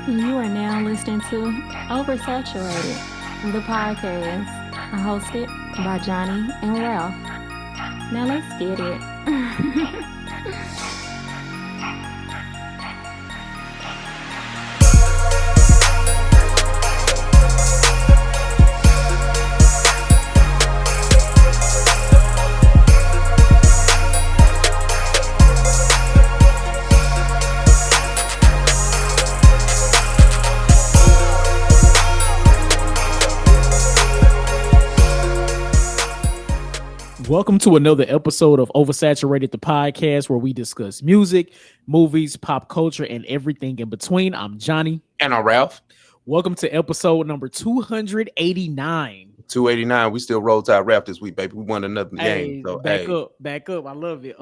You are now listening to Oversaturated, the podcast, hosted by Johnnie and Ralph. Now let's get it. Welcome to another episode of Oversaturated, the podcast where we discuss music, movies, pop culture, and everything in between. I'm Johnnie. And I'm Ralph. Welcome to episode number 289. 289. We still roll tide rap this week, baby. We won another game. So back up. I love it.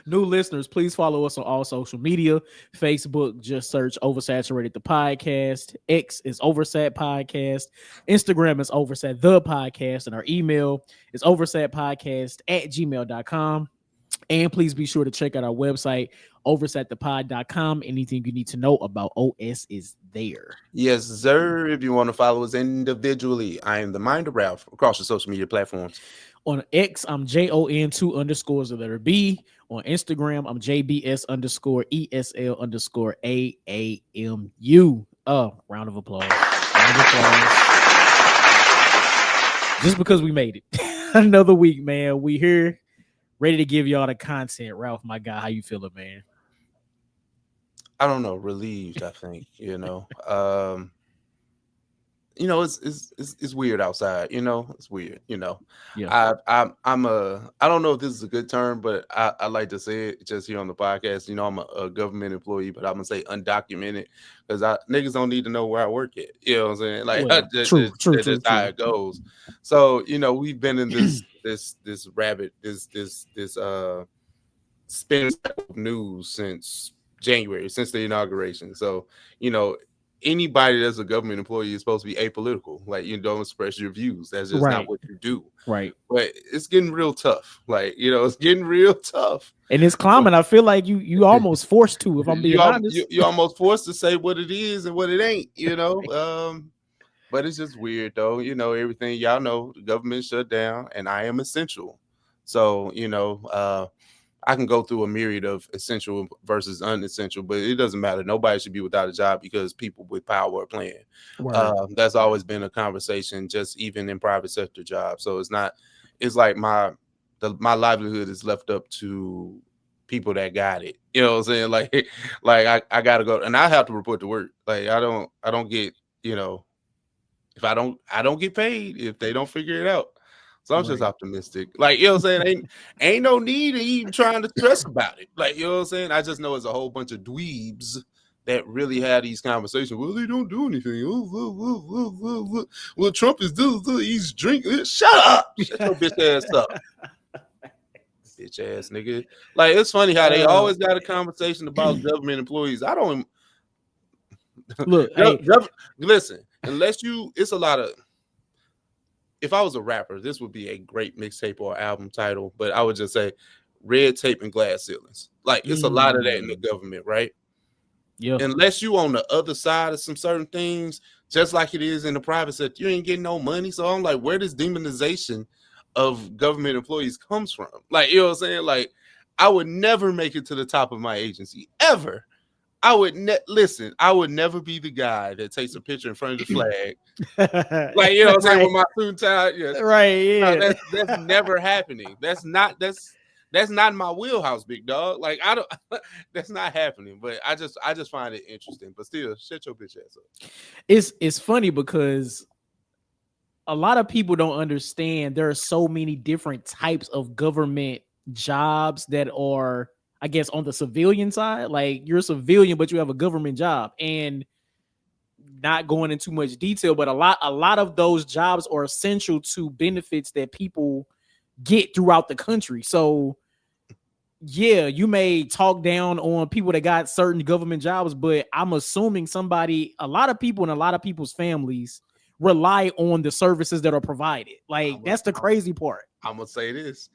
New listeners, please follow us on all social media. Facebook, just search Oversaturated the podcast. X is Oversat Podcast. Instagram is Oversat the podcast. And our email is oversatpodcast@gmail.com. And please be sure to check out our website, oversatthepod.com. Anything you need to know about OS is there. Yes, sir. If you want to follow us individually, I am the Mind of Ralph across the social media platforms. On X, I'm JON2_B. On Instagram, I'm JBS_ESL_AAMU. Round of applause. Just because we made it. Another week, man. We here. Ready to give y'all the content. Ralph, my guy, how you feeling, man? I don't know, relieved, I think, it's weird outside, it's weird, Yeah. I don't know if this is a good term, but I like to say it just here on the podcast. I'm a government employee, but I'm gonna say undocumented because niggas don't need to know where I work at. You know what I'm saying? Like, true. That's how it goes. So, we've been in this spin of news since January, since the inauguration. So, anybody that's a government employee is supposed to be apolitical. Like, you don't express your views. That's just not what you do. Right. But it's getting real tough. Like, it's getting real tough. And it's climbing. I feel like you almost forced to, if I'm being honest. You're almost forced to say what it is and what it ain't, But it's just weird, though. Everything, y'all know, the government shut down, and I am essential. So, I can go through a myriad of essential versus unessential, but it doesn't matter. Nobody should be without a job because people with power are playing. That's always been a conversation, just even in private sector jobs. So it's like my livelihood is left up to people that got it. You know what I'm saying? Like I gotta go, and I have to report to work. Like I don't get, if I don't get paid if they don't figure it out. So I'm just optimistic. Like, you know what I'm saying? Ain't no need of even trying to stress about it. Like, you know what I'm saying? I just know it's a whole bunch of dweebs that really have these conversations. Well, they don't do anything. Well, Trump is he's drinking. Shut up. Shut your bitch ass up. Bitch ass nigga. Like, it's funny how they always got a conversation about government employees. I don't look. Listen, it's a lot of. If I was a rapper, this would be a great mixtape or album title, but I would just say red tape and glass ceilings. Like, it's a lot of that in the government, right? Yeah. Unless you on the other side of some certain things, just like it is in the private sector, you ain't getting no money. So I'm like, where does demonization of government employees comes from? Like, you know what I'm saying? Like, I would never make it to the top of my agency, ever. I would never be the guy that takes a picture in front of the flag. Like, you know what I'm saying, with my suit and tie. Yeah. Right, yeah. No, that's never happening. That's not my wheelhouse, big dog. Like, that's not happening. But I just find it interesting. But still, shut your bitch ass up. It's funny because a lot of people don't understand there are so many different types of government jobs that are, I guess, on the civilian side. Like, you're a civilian, but you have a government job. And not going into much detail, but a lot of those jobs are essential to benefits that people get throughout the country. So, yeah, you may talk down on people that got certain government jobs, but I'm assuming a lot of people in a lot of people's families rely on the services that are provided. Like, that's the crazy part. I'm going to say this.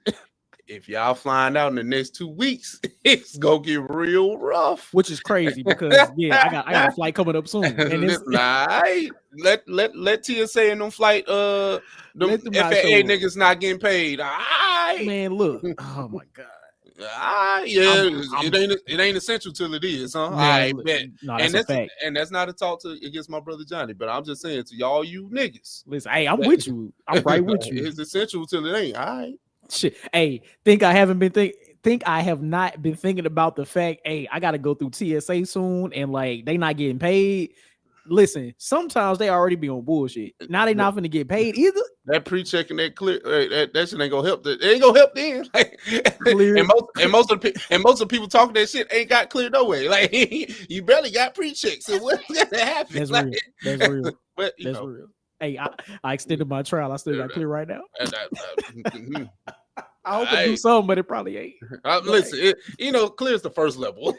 if y'all flying out in the next 2 weeks, it's gonna get real rough. Which is crazy because I got a flight coming up soon. And it's Listen, let TSA and them flight them Let them not FAA show up. niggas not getting paid. All right. Man, look. Oh my God. Yeah, it ain't essential till it is, huh? Man, I look, bet. no, that's a fact. And that's not a talk against my brother Johnny, but I'm just saying to y'all, you niggas. Listen, hey, I'm with you. I'm right with you. It's essential till it ain't. All right. Shit. Hey, think I have not been thinking about the fact, hey, I gotta go through TSA soon, and like they not getting paid. Listen, sometimes they already be on bullshit. Now they not finna get paid either. That pre-check and that clear that shit ain't gonna help. It ain't gonna help then. Like, and most of the people talking that shit ain't got clear no way. Like you barely got pre-checks. So what's gonna happen? That's like, real. That's real. But that's real. Hey, I extended my trial. I still got clear right now. I hope it do something, but it probably ain't. Listen, clear is the first level,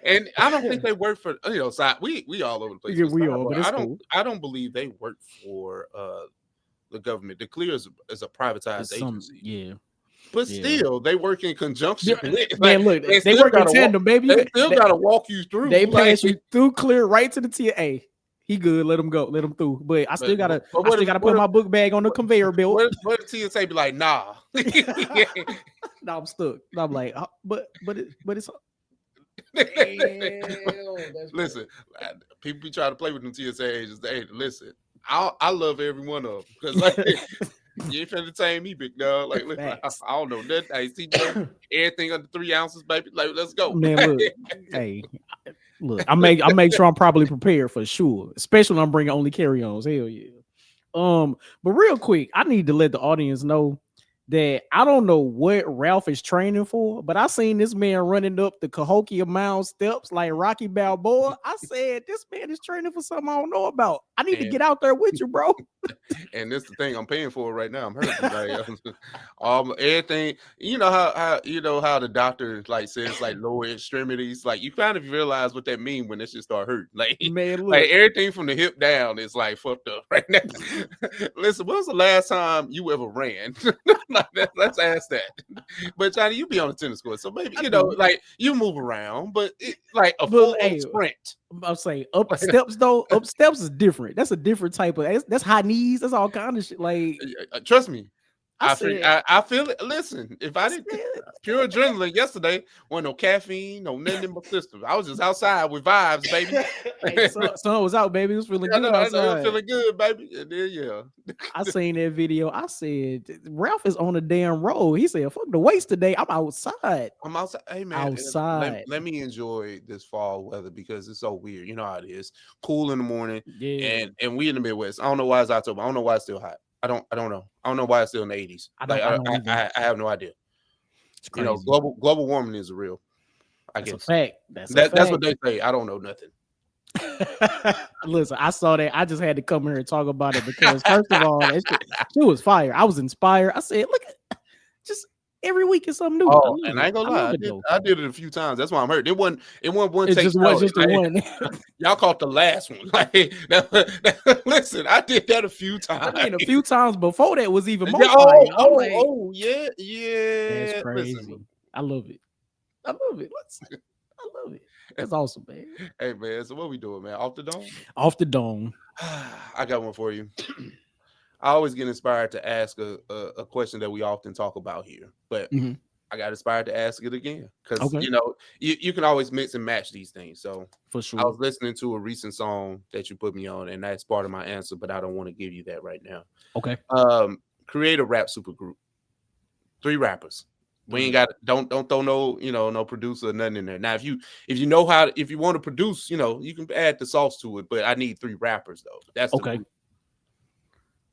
and I don't think they work for side. We all over the place. Yeah, we are, but I don't believe they work for the government. The clear is a privatized agency. Yeah. But still, they work in conjunction with. Man, look, they work in tandem, baby. They still got to walk you through. They pass you through clear right to the TA. He good. Let him go. Let him through. But I still gotta put my book bag on the conveyor belt. What if TSA be like, nah? Nah, I'm stuck. I'm like, but it's. Listen, people be trying to play with them TSA agents. Hey, listen, I love every one of them because like you ain't finna tame me, big dog. Like, listen, I don't know that. I see everything under 3 ounces, baby. Like, let's go, man. Look, hey. Look, I make sure I'm properly prepared for sure, especially when I'm bringing only carry-ons. Hell yeah. But real quick, I need to let the audience know that I don't know what Ralph is training for, but I seen this man running up the Cahokia Mound steps like Rocky Balboa. I said, this man is training for something I don't know about. I need to get out there with you, bro. And this is the thing I'm paying for right now. I'm hurting. Like, everything. You know how the doctor like says like lower extremities. Like you kind of realize what that means when this shit start hurting. Like man, look. Like everything from the hip down is like fucked up right now. Listen, when was the last time you ever ran? Let's ask that. But Johnny, you be on the tennis court, so maybe like you move around, but like a full sprint. I'll say up steps though. Up steps is different. That's a different type of. That's high knees. That's all kind of shit. Like trust me, I feel it. Listen, if I didn't pure adrenaline yesterday, wasn't no caffeine, no nothing in my system. I was just outside with vibes, baby. Hey, sun was out, baby. It was feeling good outside. I was feeling good, baby. And then, I seen that video. I said, Ralph is on the damn road. He said, fuck the waste today. I'm outside. I'm outside. Hey, man. Outside. Let me enjoy this fall weather because it's so weird. You know how it is. Cool in the morning. Yeah. And we in the Midwest. I don't know why it's October. I don't know why it's still hot. I don't know. I don't know why it's still in the 80s. I have no idea. Global warming is real. I guess. That's a fact. That's what they say. I don't know nothing. Listen, I saw that. I just had to come here and talk about it because first of all, she was fire. I was inspired. I said, look at just every week is something new. Oh, and I ain't gonna lie, I did it a few times. That's why I'm hurt. It wasn't one take. Just the one. Y'all caught the last one. Like, listen, I did that a few times. I mean, a few times before that was even more. Yeah. That's crazy. Listen. I love it. I love it. That's awesome, man. Hey, man. So what we doing, man? Off the dome? Off the dome. I got one for you. I always get inspired to ask a question that we often talk about here, but I got inspired to ask it again because you can always mix and match these things. So for sure, I was listening to a recent song that you put me on, and that's part of my answer, but I don't want to give you that right now. Okay. Create a rap supergroup. 3 rappers. We ain't got don't throw no producer or nothing in there. Now if you want to produce, you can add the sauce to it, but I need 3 rappers though. That's okay.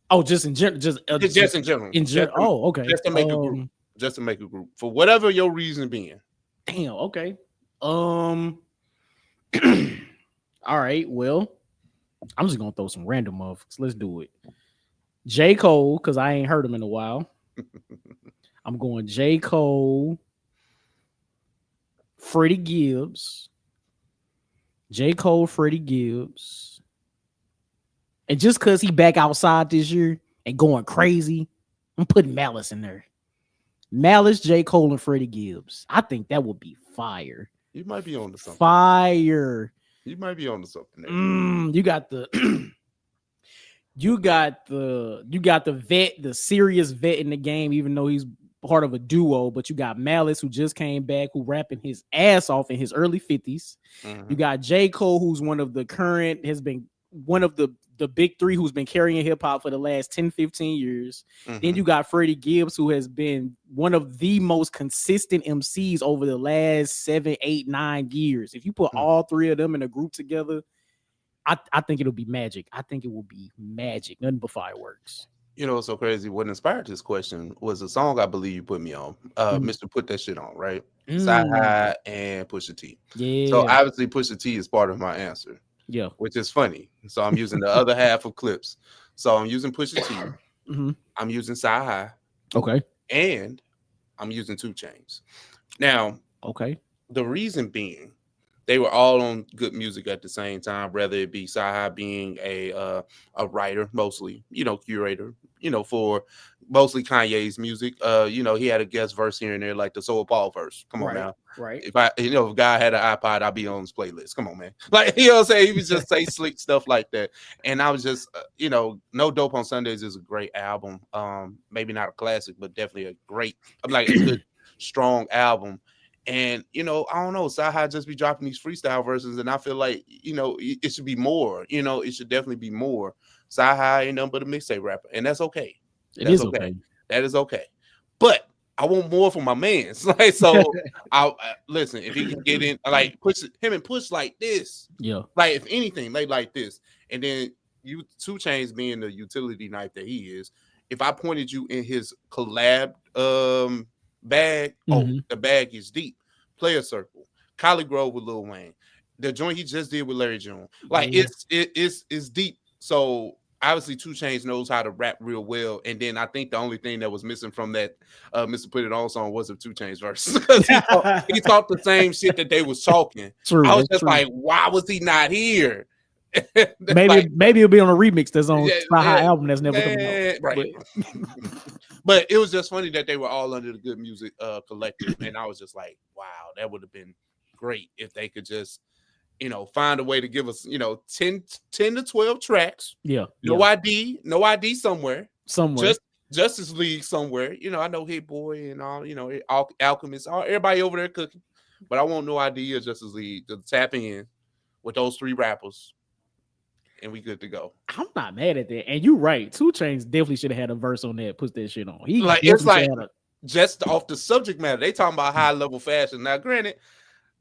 Oh, just in general, just in general. Oh, okay. Just to make a group. Just to make a group for whatever your reason being. Damn. Okay. All right. Well, I'm just gonna throw some random motherfuckers. Let's do it. J. Cole, because I ain't heard him in a while. I'm going J. Cole, Freddie Gibbs, J. Cole, Freddie Gibbs. And just because he back outside this year and going crazy, I'm putting Malice in there. Malice, J. Cole, and Freddie Gibbs. I think that would be fire. You might be on to something. Fire. You might be on to something there. You got the you got the vet, the serious vet in the game, even though he's part of a duo. But you got Malice, who just came back, who rapping his ass off in his early 50s. Mhm. You got J. Cole, who's one of the big three who's been carrying hip-hop for the last 10, 15 years. Mhm. Then you got Freddie Gibbs, who has been one of the most consistent MCs over the last 7, 8, 9 years. If you put all three of them in a group together, I think it'll be magic. I think it will be magic. Nothing but fireworks. You know what's so crazy? What inspired this question was a song I believe you put me on. Mr. Put That Shit On, right? Sci-Hi and Pusha T. Yeah. So obviously Pusha T is part of my answer. Yeah. Which is funny. So I'm using the other half of clips. So I'm using Pusha T. I'm using Sci-Hi. Okay. And I'm using 2 Chainz. Now, okay. The reason being, they were all on good music at the same time, whether it be Sci-Hi being a writer, mostly, curator, for mostly Kanye's music. He had a guest verse here and there, like the Soul Paul verse. Come on now. Right. If a guy had an iPod, I'd be on his playlist. Come on, man. Like, what I'm saying? He would just say slick stuff like that. And I was just, No Dope on Sundays is a great album. Maybe not a classic, but definitely a good, strong album. And, I don't know, Sci-Hi just be dropping these freestyle verses, and I feel like, it should be more. It should definitely be more. Sci-Hi ain't nothing but a mixtape rapper, and that's okay. It is okay. That is okay. But I want more from my mans. Like, so, I listen, if he can get in, like, push like this. Yeah. Like, if anything, like this. And then 2 Chainz being the utility knife that he is, if I pointed you in his collab bag, the bag is deep. Player Circle, Collie Grove with Lil Wayne, the joint he just did with Larry June, like it's deep. So obviously 2 Chainz knows how to rap real well. And then I think the only thing that was missing from that Mr. Put It On song was a 2 Chainz verse, because he talked the same shit that they was talking. True, I was just like, why was he not here? maybe it'll be on a remix that's on Sci-Hi album that's never coming out. Right. But it was just funny that they were all under the Good Music Collective, and I was just like, wow, that would have been great if they could just, find a way to give us, 10 to 12 tracks. Yeah. No ID somewhere. Somewhere. Justice League somewhere. I know Hit Boy and all, Alchemist, everybody over there cooking. But I want No ID or Justice League to tap in with those 3 rappers, and we good to go. I'm not mad at that. And you're right. 2 Chainz definitely should have had a verse on that. Put that shit on. Just off the subject matter, they talking about high level fashion. Now, granted,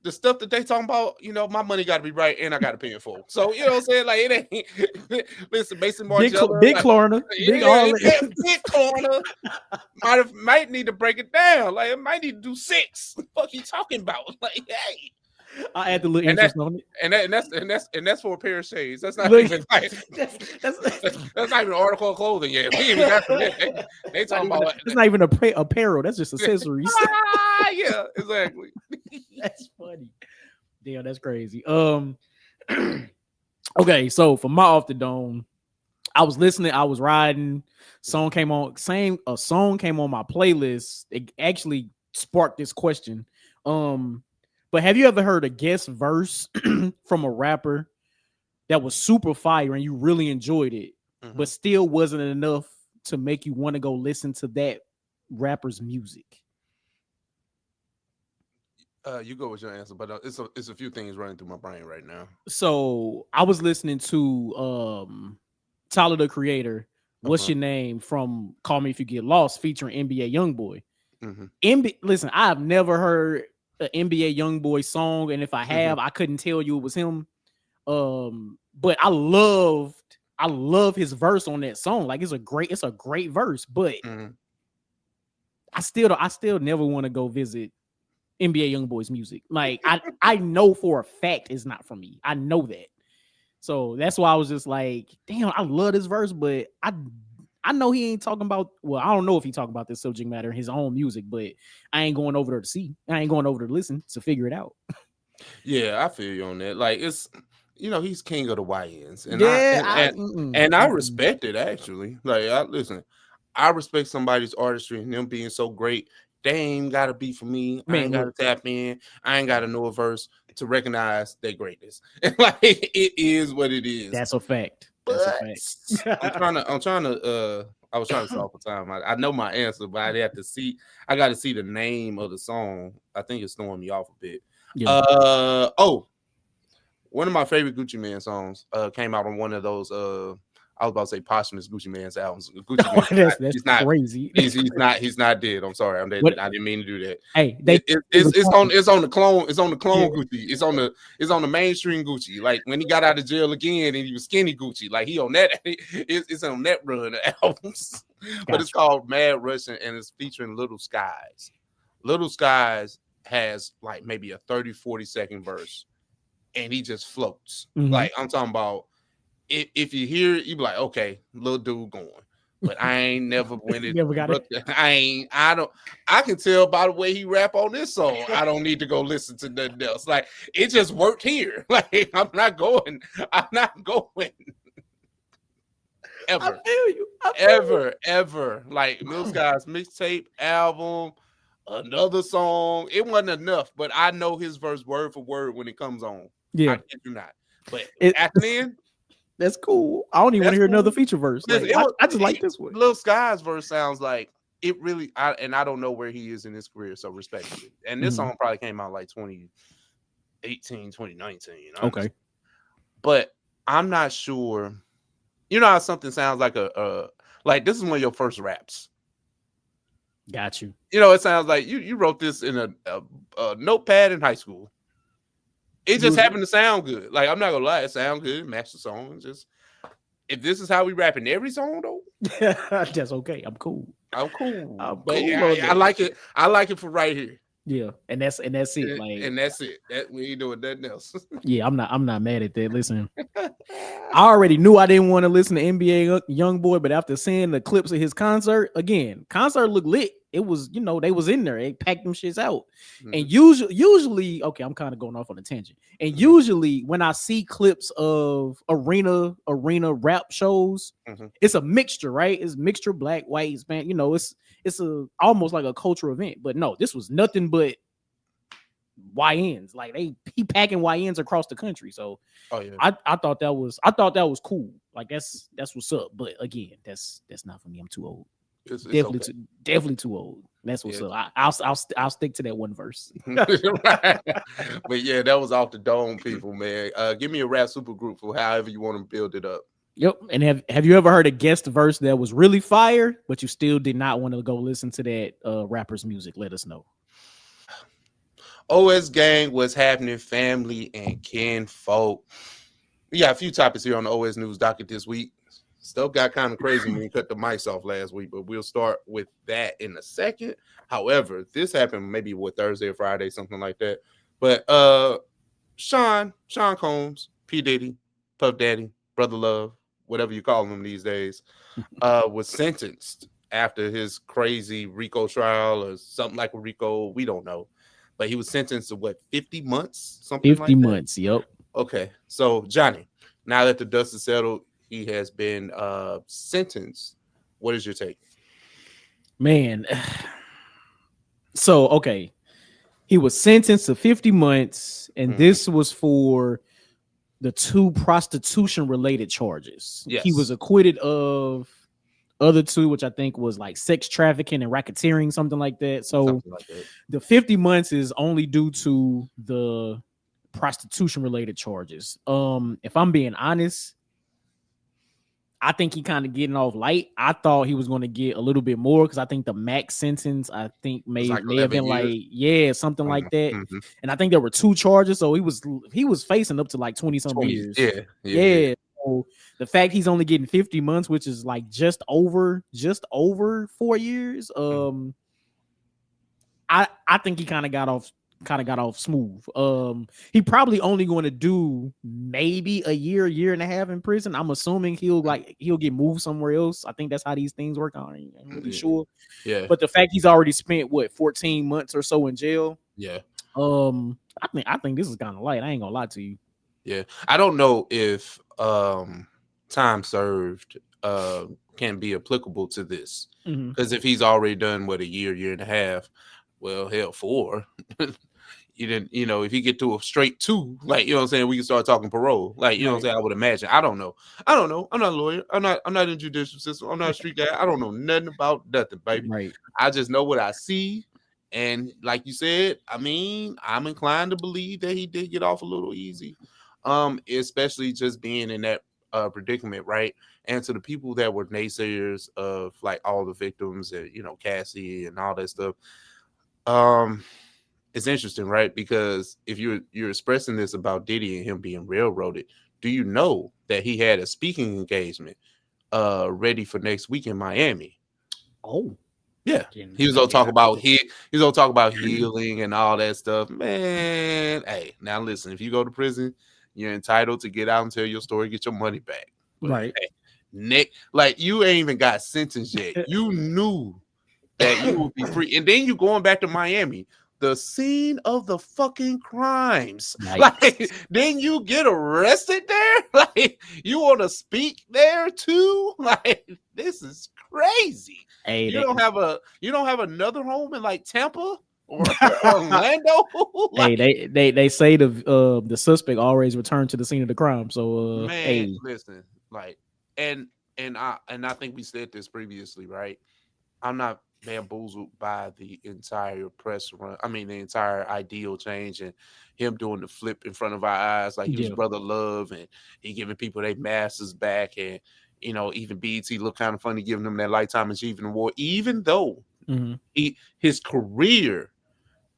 the stuff that they talking about, my money got to be right, and I got to pay it full. So what I'm saying, like, it ain't. Listen, Mason Margiela, big corner, big corner. Might need to break it down. Like, it might need to do 6. What you talking about? Like, hey. I add the little interest on it, and that's for a pair of shades. That's not even like that's not even an article of clothing yet. They talking about it's not even apparel. That's just accessories. Yeah, exactly. That's funny. Damn, that's crazy. Okay, so for my Off the Dome, I was listening. I was riding. A song came on my playlist. It actually sparked this question. But have you ever heard a guest verse from a rapper that was super fire and you really enjoyed it, but still wasn't enough to make you want to go listen to that rapper's music? You go with your answer, but it's a few things running through my brain right now. So I was listening to Tyler the Creator, What's Your Name, from Call Me If You Get Lost, featuring NBA Youngboy. Listen, I have never heard an NBA Youngboy song, and if I have, I couldn't tell you it was him. But I love his verse on that song. Like, it's a great verse, but I still never want to go visit NBA Youngboy's music. Like, I know for a fact it's not for me. I know that. So that's why I was just like, damn, I love this verse, but I know he ain't talking about, well, I don't know if he talking about this subject matter in his own music, but I ain't going over there to see. I ain't going over there to listen to figure it out. Yeah, I feel you on that. Like, it's, he's king of the YNs. And I respect it, actually. Like, I respect somebody's artistry and them being so great they ain't gotta be for me. I Man, ain't gotta look. tap in. I ain't gotta know a verse to recognize their greatness. Like it is what it is. That's a fact. But That's a fact. I'm trying to I was trying to solve for time. I know my answer, but I have to see. I got to see the name of the song. I think it's throwing me off a bit. Yeah. One of my favorite Gucci Mane songs came out on one of those I was about to say posthumous Gucci Mane's albums. Gucci Mane, That's he's not crazy. he's not dead. I'm sorry. I didn't mean to do that. Hey, It's on the clone Gucci. It's on the mainstream Gucci. Like when he got out of jail again and he was skinny Gucci. Like he on that. It's on that run of albums. But it's called Mad Russian and it's featuring Little Skies. Little Skies has like maybe a 30-40 second verse, and he just floats. Mhm. Like I'm talking about. If you hear it, you be like, okay, little dude going. But I ain't never went it. Never got it. I can tell by the way he rap on this song. I don't need to go listen to nothing else. Like it just worked here. Like I'm not going. Ever. I feel you. Ever. Like Little Skies mixtape album, another song. It wasn't enough, but I know his verse word for word when it comes on. Yeah. I kid you not. But after then. That's cool. I don't even want to hear another feature verse. Like, I just like this one. Little Sky's verse sounds like it really. I don't know where he is in his career, so respectfully. And this song probably came out like 2018, 2019. Okay. But I'm not sure. You know how something sounds like like this is one of your first raps. Got you. You know, it sounds like you wrote this in a notepad in high school. It just happened to sound good. Like I'm not gonna lie, it sound good. Match the song. Just if this is how we rapping every song though, that's okay. I'm cool. But I like it. I like it for right here. Yeah, and that's it. And that's it. That we ain't doing nothing else. Yeah, I'm not mad at that. Listen, I already knew I didn't want to listen to NBA YoungBoy, but after seeing the clips of his concert looked lit. It was, they was in there. They packed them shits out. Mm-hmm. And usually, okay, I'm kind of going off on a tangent. And usually when I see clips of arena rap shows, it's a mixture, right? It's mixture, black, white, Hispanic. It's almost like a cultural event. But no, this was nothing but YNs. Like he packing YNs across the country. So I thought that was cool. Like that's what's up. But again, that's not for me. I'm too old. It's definitely too old. That's what's up. I'll stick to that one verse. Right. But yeah, that was off the dome, people, man. Give me a Rap Supergroup for however you want to build it up. Yep. And have you ever heard a guest verse that was really fire, but you still did not want to go listen to that rapper's music? Let us know. OS Gang, what's happening, family and kinfolk? We got a few topics here on the OS News docket this week. Stuff got kind of crazy when we cut the mics off last week, but we'll start with that in a second. However, this happened maybe Thursday or Friday, something like that. But Sean Combs, P. Diddy, Puff Daddy, Brother Love, whatever you call him these days, was sentenced after his crazy RICO trial or something like a RICO. We don't know. But he was sentenced to 50 months? Something 50 like months, that? Yep. Okay. So, Johnny, now that the dust is settled, he has been sentenced. What is your take? Man. So, okay. He was sentenced to 50 months, and this was for the 2 prostitution-related charges. Yes. He was acquitted of other 2, which I think was like sex trafficking and racketeering, something like that. So the 50 months is only due to the prostitution-related charges. If I'm being honest, I think he kind of getting off light. I thought he was going to get a little bit more because I think the max sentence, I think may have been years. Something like that. Mm-hmm. And I think there were 2 charges, so he was facing up to like 20-something years. Yeah. So the fact he's only getting 50 months, which is like just over 4 years. I think he kind of got off smooth. He probably only going to do maybe a year and a half in prison. I'm assuming he'll get moved somewhere else. I think that's how these things work. I ain't really sure. Yeah. But the fact he's already spent 14 months or so in jail. Yeah. I think this is kind of light. I ain't gonna lie to you. Yeah. I don't know if time served can be applicable to this. Because if he's already done a year and a half, well, hell, 4. You didn't, if you get to a straight 2, like, what I'm saying, we can start talking parole. Like, what I'm saying, I would imagine. I don't know. I'm not a lawyer. I'm not in the judicial system. I'm not a street guy. I don't know nothing about nothing, baby. Right. I just know what I see. And like you said, I mean, I'm inclined to believe that he did get off a little easy. Especially just being in that predicament, right? And to the people that were naysayers of like all the victims and Cassie and all that stuff. It's interesting, right? Because if you're expressing this about Diddy and him being railroaded, do you know that he had a speaking engagement ready for next week in Miami? Oh, yeah. He was gonna talk about healing and all that stuff. Man, hey, now listen, if you go to prison, you're entitled to get out and tell your story, get your money back. But, right. Hey, Nick, like you ain't even got sentenced yet. You knew that you would be free, and then you going back to Miami, the scene of the fucking crimes. Nice. Like, then you get arrested there. Like, you want to speak there too? Like, this is crazy. Hey, you don't have another home in like Tampa or Orlando. Like, hey, they say the suspect always returned to the scene of the crime. So man, hey, listen, like, and I think we said this previously, right? I'm not bamboozled by the entire press run. I mean, the entire ideal change and him doing the flip in front of our eyes, like he was Brother Love, and he giving people their masters back, and even BET looked kind of funny giving them that Lifetime Achievement Award, even though his career,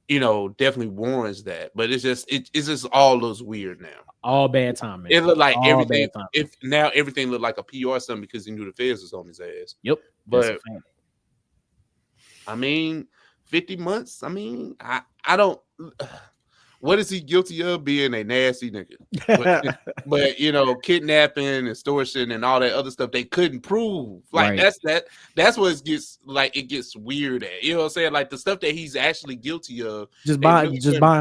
definitely warrants that. But it's just all looks weird now. All bad timing. It looked like everything. If now everything looked like a PR stunt because he knew the feds was on his ass. Yep, but. I mean, 50 months. I mean, I don't. What is he guilty of? Being a nasty nigga. But kidnapping, extortion, and all that other stuff they couldn't prove. Like that's what it gets weird at. You know what I'm saying? Like the stuff that he's actually guilty of. Just buying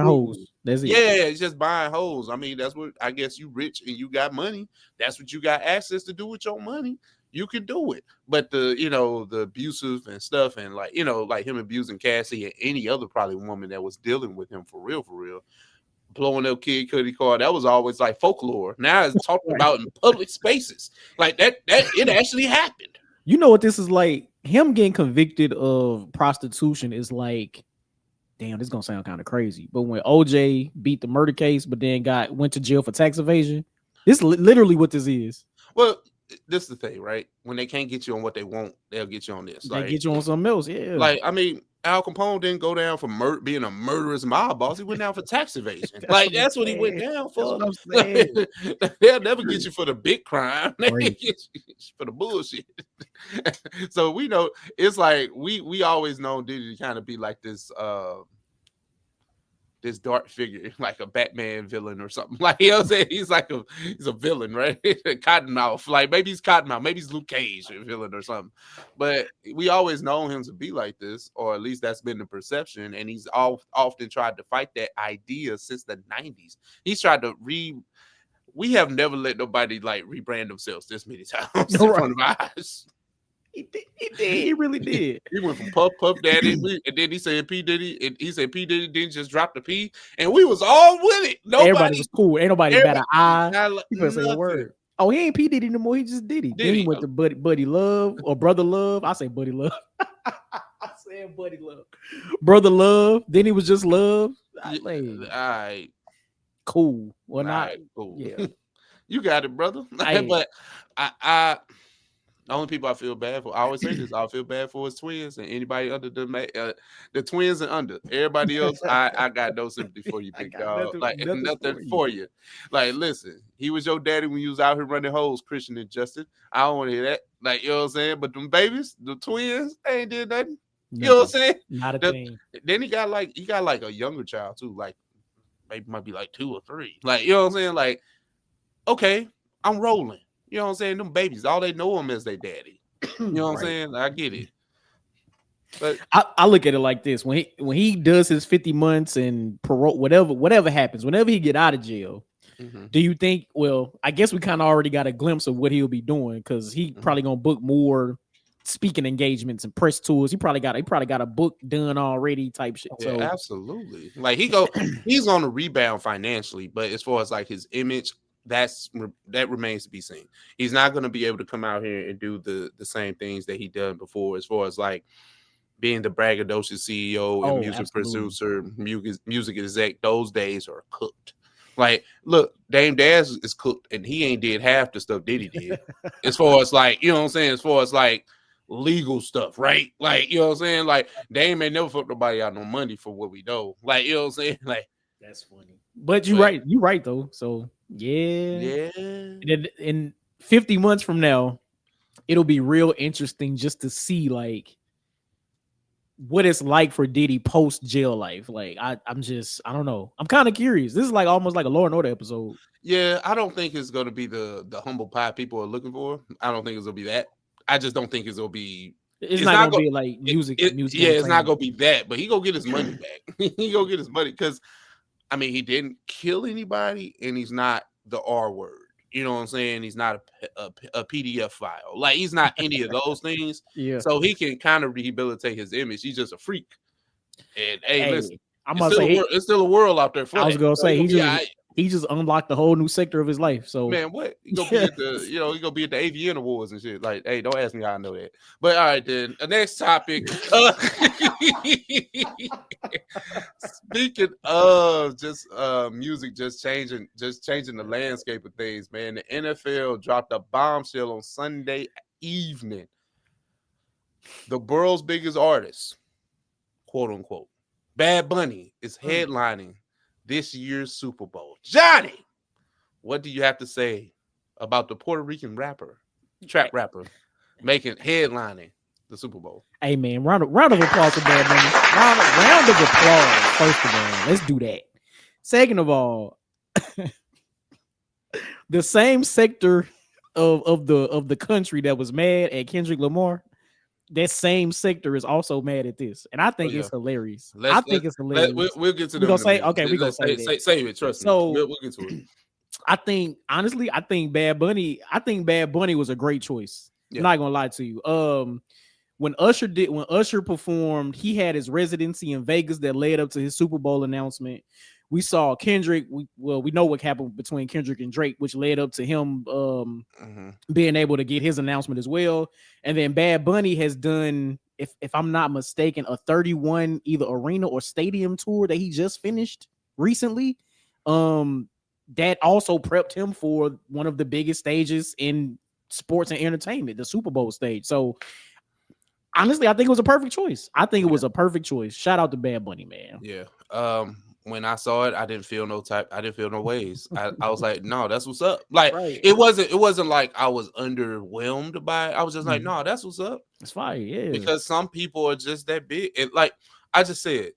hoes. That's it. Yeah, it's just buying hoes. I mean, that's what I guess you rich and you got money. That's what you got access to do with your money. You can do it, but the abusive and stuff, and like him abusing Cassie and any other probably woman that was dealing with him for real, blowing up Kid Cudi car, that was always like folklore. Now it's talked about in public spaces, like that it actually happened. You know what this is like? Him getting convicted of prostitution is like, damn, this is gonna sound kind of crazy, but when OJ beat the murder case, but then went to jail for tax evasion, this is literally what this is. Well, this is the thing, right? When they can't get you on what they want, they'll get you on this. They get you on something else, yeah. Like, I mean, Al Capone didn't go down for being a murderous mob boss. He went down for tax evasion. That's what he went down for. They'll never get you for the big crime. They get you for the bullshit. So we know it's like we always know Diddy to kind of be like this this dark figure, like a Batman villain or something. Like, you know what I'm saying? He's a villain, right? Cottonmouth. Like, maybe he's Cottonmouth, maybe he's Luke Cage, a villain or something. But we always known him to be like this, or at least that's been the perception. And he's often tried to fight that idea since the 90s. He's tried to we have never let nobody like rebrand themselves this many times in front of our eyes. He did. He really did. He went from Puff Daddy, and then he said P Diddy, and he said P Diddy didn't just drop the P, and we was all with it. Everybody was cool. Ain't nobody bat an eye. He He say a word. Oh, he ain't P Diddy no more. He just Diddy. Then he went to Buddy Love or Brother Love. I say Buddy Love. I said Buddy Love. Brother Love. Then he was just Love. All right. Cool. Well, not cool. Yeah. You got it, brother. But I the only people I feel bad for, I always say this, I feel bad for his twins and anybody under the twins and under. Everybody else, I got no sympathy for you, big dog. Nothing for you. Like, listen, he was your daddy when you was out here running hoes, Christian and Justin. I don't want to hear that. Like, you know what I'm saying? But them babies, the twins, they ain't did nothing. You know what I'm saying? Not a thing. Then he got like a younger child too, like maybe might be like 2 or 3. Like, you know what I'm saying? Like, okay, I'm rolling. You know what I'm saying? Them babies, all they know them as their daddy. You know what I'm saying? I get it. But I look at it like this: when he does his 50 months and parole, whatever happens, whenever he get out of jail, do you think? Well, I guess we kind of already got a glimpse of what he'll be doing because he probably gonna book more speaking engagements and press tours. He probably got a book done already type shit. Yeah, So absolutely. Like he's on the rebound financially, but as far as like his image, that remains to be seen. He's not going to be able to come out here and do the same things that he done before, as far as like being the braggadocious CEO and music absolutely. producer, music exec. Those days are cooked. Like, look, Dame Dash is cooked, and he ain't did half the stuff Diddy did. As far as like, you know what I'm saying? As far as like legal stuff, right? Like, you know what I'm saying? Like, Dame ain't never fucked nobody out no money for what we know. Like, you know what I'm saying? Like, that's funny. But you're right though. So yeah. In 50 months from now, it'll be real interesting just to see like what it's like for Diddy post jail life. Like I don't know. I'm kind of curious. This is like almost like a Law and Order episode. Yeah, I don't think it's gonna be the humble pie people are looking for. I don't think it's gonna be that. I just don't think it's gonna be. It's not gonna be like music. Yeah, it's not gonna be that. But he gonna get his money back. He gonna get his money because, I mean, he didn't kill anybody, and he's not the R word. You know what I'm saying? He's not a PDF file. Like, he's not any of those things. Yeah. So he can kind of rehabilitate his image. He's just a freak. And hey, listen, I'm gonna say it's still a world out there for I was that. gonna say he just unlocked the whole new sector of his life. So man, what he gonna be at the he gonna be at the AVN Awards and shit. Like, hey, don't ask me how I know that. But all right, then the next topic. Speaking of just music, just changing the landscape of things, man. The NFL dropped a bombshell on Sunday evening. The world's biggest artist, quote unquote, Bad Bunny, is headlining this year's Super Bowl. Johnnie, what do you have to say about the Puerto Rican trap rapper, headlining the Super Bowl? Hey man, round of applause for Bad Bunny. Round of applause. First of all, let's do that. Second of all, the same sector of the country that was mad at Kendrick Lamar, that same sector is also mad at this, and I think it's hilarious. It's hilarious. We'll get to them. We're gonna say okay. We're gonna say save it. Trust me. We'll get to it. I think honestly, I think Bad Bunny was a great choice. Yeah. I'm not gonna lie to you. When Usher performed, he had his residency in Vegas that led up to his Super Bowl announcement. We saw Kendrick. We know what happened between Kendrick and Drake, which led up to him being able to get his announcement as well. And then Bad Bunny has done, if I'm not mistaken, a 31 either arena or stadium tour that he just finished recently. That also prepped him for one of the biggest stages in sports and entertainment, the Super Bowl stage. So honestly, I think it was a perfect choice. Shout out to Bad Bunny, man. Yeah. When I saw it, I didn't feel no ways. I was like, no, that's what's up. Like, it wasn't like I was underwhelmed by it. I was just like, no, that's what's up. It's fine, yeah. Because some people are just that big. And like I just said,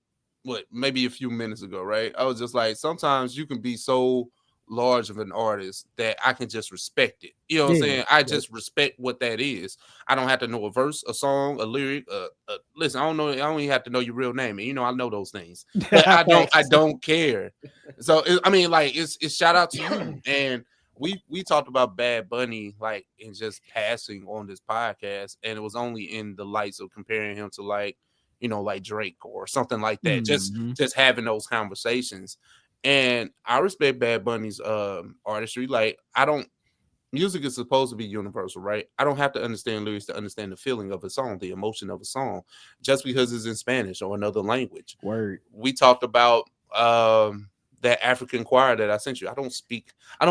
maybe a few minutes ago, right? I was just like, sometimes you can be so large of an artist that I can just respect it. You know what I'm saying? I just respect what that is. I don't have to know a verse, a song, a lyric. Listen, I don't even have to know your real name, and I know those things. But I don't care. So it's shout out to you. And we talked about Bad Bunny like in just passing on this podcast, and it was only in the lights of comparing him to like Drake or something like that. Just having those conversations. And I respect Bad Bunny's artistry. Like, music is supposed to be universal, right? I don't have to understand lyrics to understand the feeling of a song, the emotion of a song, just because it's in Spanish or another language. Word. We talked about that African choir that I sent you. I don't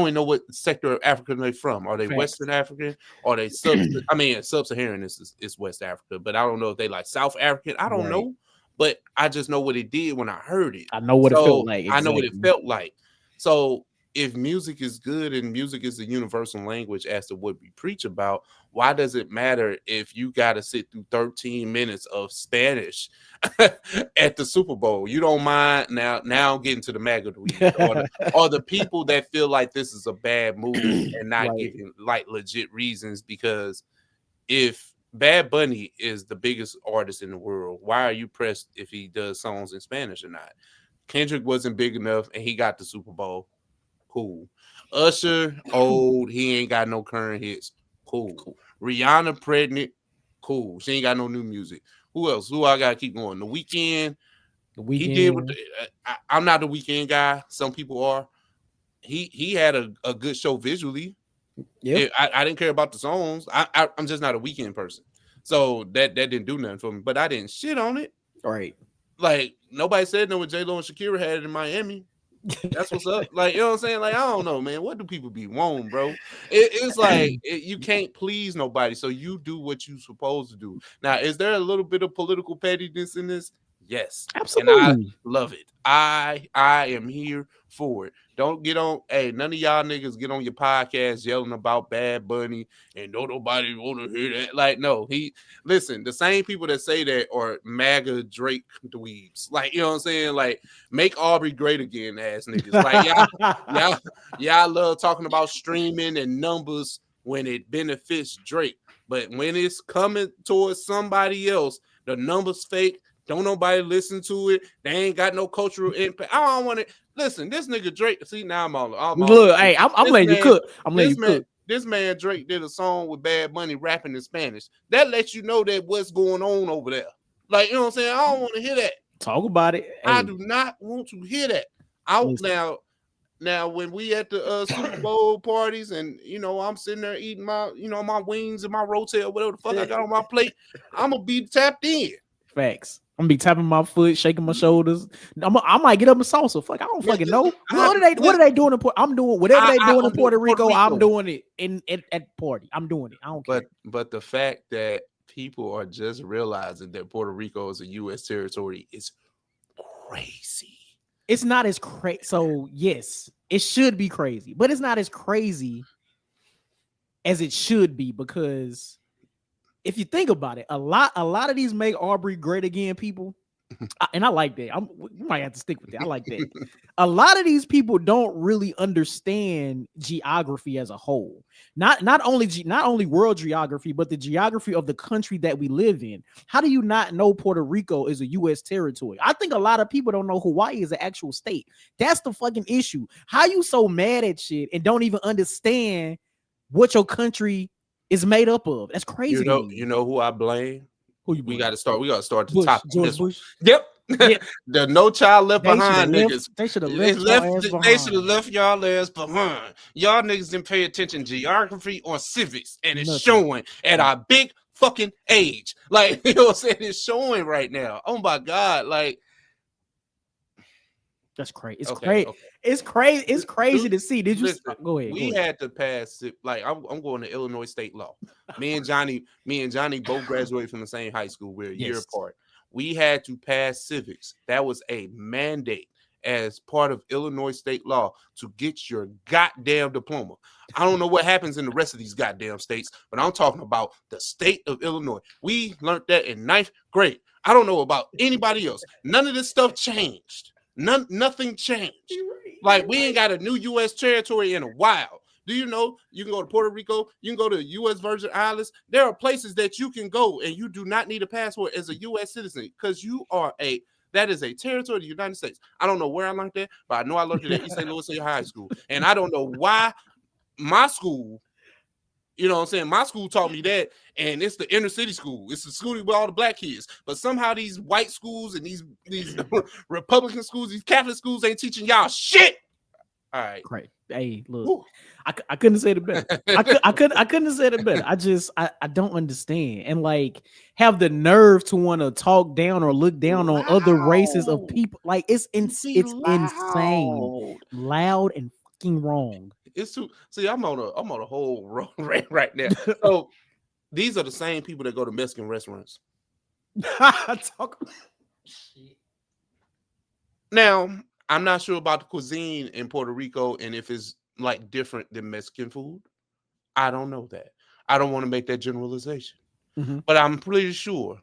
even know what sector of Africa they're from. Are they Western African? Or are they Sub-Saharan is West Africa, but I don't know if they like South African. I don't know. But I just know what it did when I heard it. I know what it felt like. Exactly. I know what it felt like. So if music is good and music is the universal language as to what we preach about, why does it matter if you got to sit through 13 minutes of Spanish at the Super Bowl? You don't mind now getting to the MAGA or the people that feel like this is a bad movie and not giving like legit reasons, because if Bad Bunny is the biggest artist in the world, why are you pressed if he does songs in Spanish or not? Kendrick wasn't big enough and he got the Super Bowl. Cool. Usher, old, he ain't got no current hits. Cool. Rihanna pregnant. Cool. She ain't got no new music. Who else? Who I gotta keep going? The Weeknd. The He Weeknd. did. I'm not the Weeknd guy. Some people are. He had a good show visually. Yeah. I didn't care about the songs. I'm just not a Weeknd person. So that didn't do nothing for me. But I didn't shit on it. Right. Like nobody said no what J-Lo and Shakira had in Miami. That's what's up. Like, you know what I'm saying? Like, I don't know, man. What do people be wanting, bro? It's like you can't please nobody, so you do what you supposed to do. Now, is there a little bit of political pettiness in this? Yes, absolutely. And I love it. I am here for it. Don't get on. Hey, none of y'all niggas get on your podcast yelling about Bad Bunny and don't nobody want to hear that. Like, no, listen. The same people that say that are MAGA Drake dweebs. Like, you know what I'm saying? Like, make Aubrey great again, ass niggas. Like, y'all love talking about streaming and numbers when it benefits Drake, but when it's coming towards somebody else, the numbers fake. Don't nobody listen to it. They ain't got no cultural impact. I don't want to listen. This nigga Drake. See, now I'm all. Look, hey, I'm letting you cook. I'm letting you cook. This man Drake did a song with Bad Bunny rapping in Spanish. That lets you know that what's going on over there. Like, you know what I'm saying? I don't want to hear that. Talk about it. Hey. I do not want to hear that. Now when we at the Super Bowl parties and I'm sitting there eating my my wings and my rotel, whatever the fuck I got on my plate, I'm gonna be tapped in. Facts. I'm gonna be tapping my foot, shaking my shoulders. I might get up and salsa. Fuck, I don't fucking know. What are they doing in Puerto? I'm doing whatever they doing in Puerto Rico. I'm doing it at party. I'm doing it. I don't care. But the fact that people are just realizing that Puerto Rico is a U.S. territory is crazy. It's not as crazy. So yes, it should be crazy, but it's not as crazy as it should be because. If you think about it, a lot of these make Aubrey great again people, and I like that. You might have to stick with that. I like that. A lot of these people don't really understand geography as a whole. Not only world geography, but the geography of the country that we live in. How do you not know Puerto Rico is a U.S. territory? I think a lot of people don't know Hawaii is an actual state. That's the fucking issue. How you so mad at shit and don't even understand what your country is made up of? That's crazy. You know who I blame? Who you blame? We got to start the Bush, top. George Bush. Yep. The No Child Left Behind niggas. They should have left. They should have left y'all ass behind. Y'all niggas didn't pay attention to geography or civics, and it's showing at our big fucking age. Like, you know what I'm saying? It's showing right now. Oh my God! Like. That's crazy. It's crazy. Okay. It's crazy. It's crazy to see. Did you go ahead? We had to pass it. Like I'm going to Illinois state law. Me and Johnny both graduated from the same high school. We're a year apart. We had to pass civics. That was a mandate as part of Illinois state law to get your goddamn diploma. I don't know what happens in the rest of these goddamn states, but I'm talking about the state of Illinois. We learned that in 9th grade. I don't know about anybody else. None of this stuff changed. Nothing changed. Like we ain't got a new U.S. territory in a while. Do you know you can go to Puerto Rico? You can go to U.S. Virgin Islands. There are places that you can go and you do not need a passport as a U.S. citizen because that is a territory of the United States. I don't know where I learned that, but I know I learned it at East St. Louis State High School. And I don't know why my school, you know what I'm saying? My school taught me that, and it's the inner city school. It's the school with all the black kids. But somehow these white schools and these Republican schools, these Catholic schools ain't teaching y'all shit. All right. Great. Hey, look, I couldn't have said it better. I couldn't have said it better. I don't understand. And like have the nerve to want to talk down or look down on other races of people. Like it's insane. Loud and fucking wrong. It's too. See, I'm on a whole rant right now. So these are the same people that go to Mexican restaurants. Now, I'm not sure about the cuisine in Puerto Rico and if it's like different than Mexican food. I don't know that. I don't want to make that generalization, but I'm pretty sure.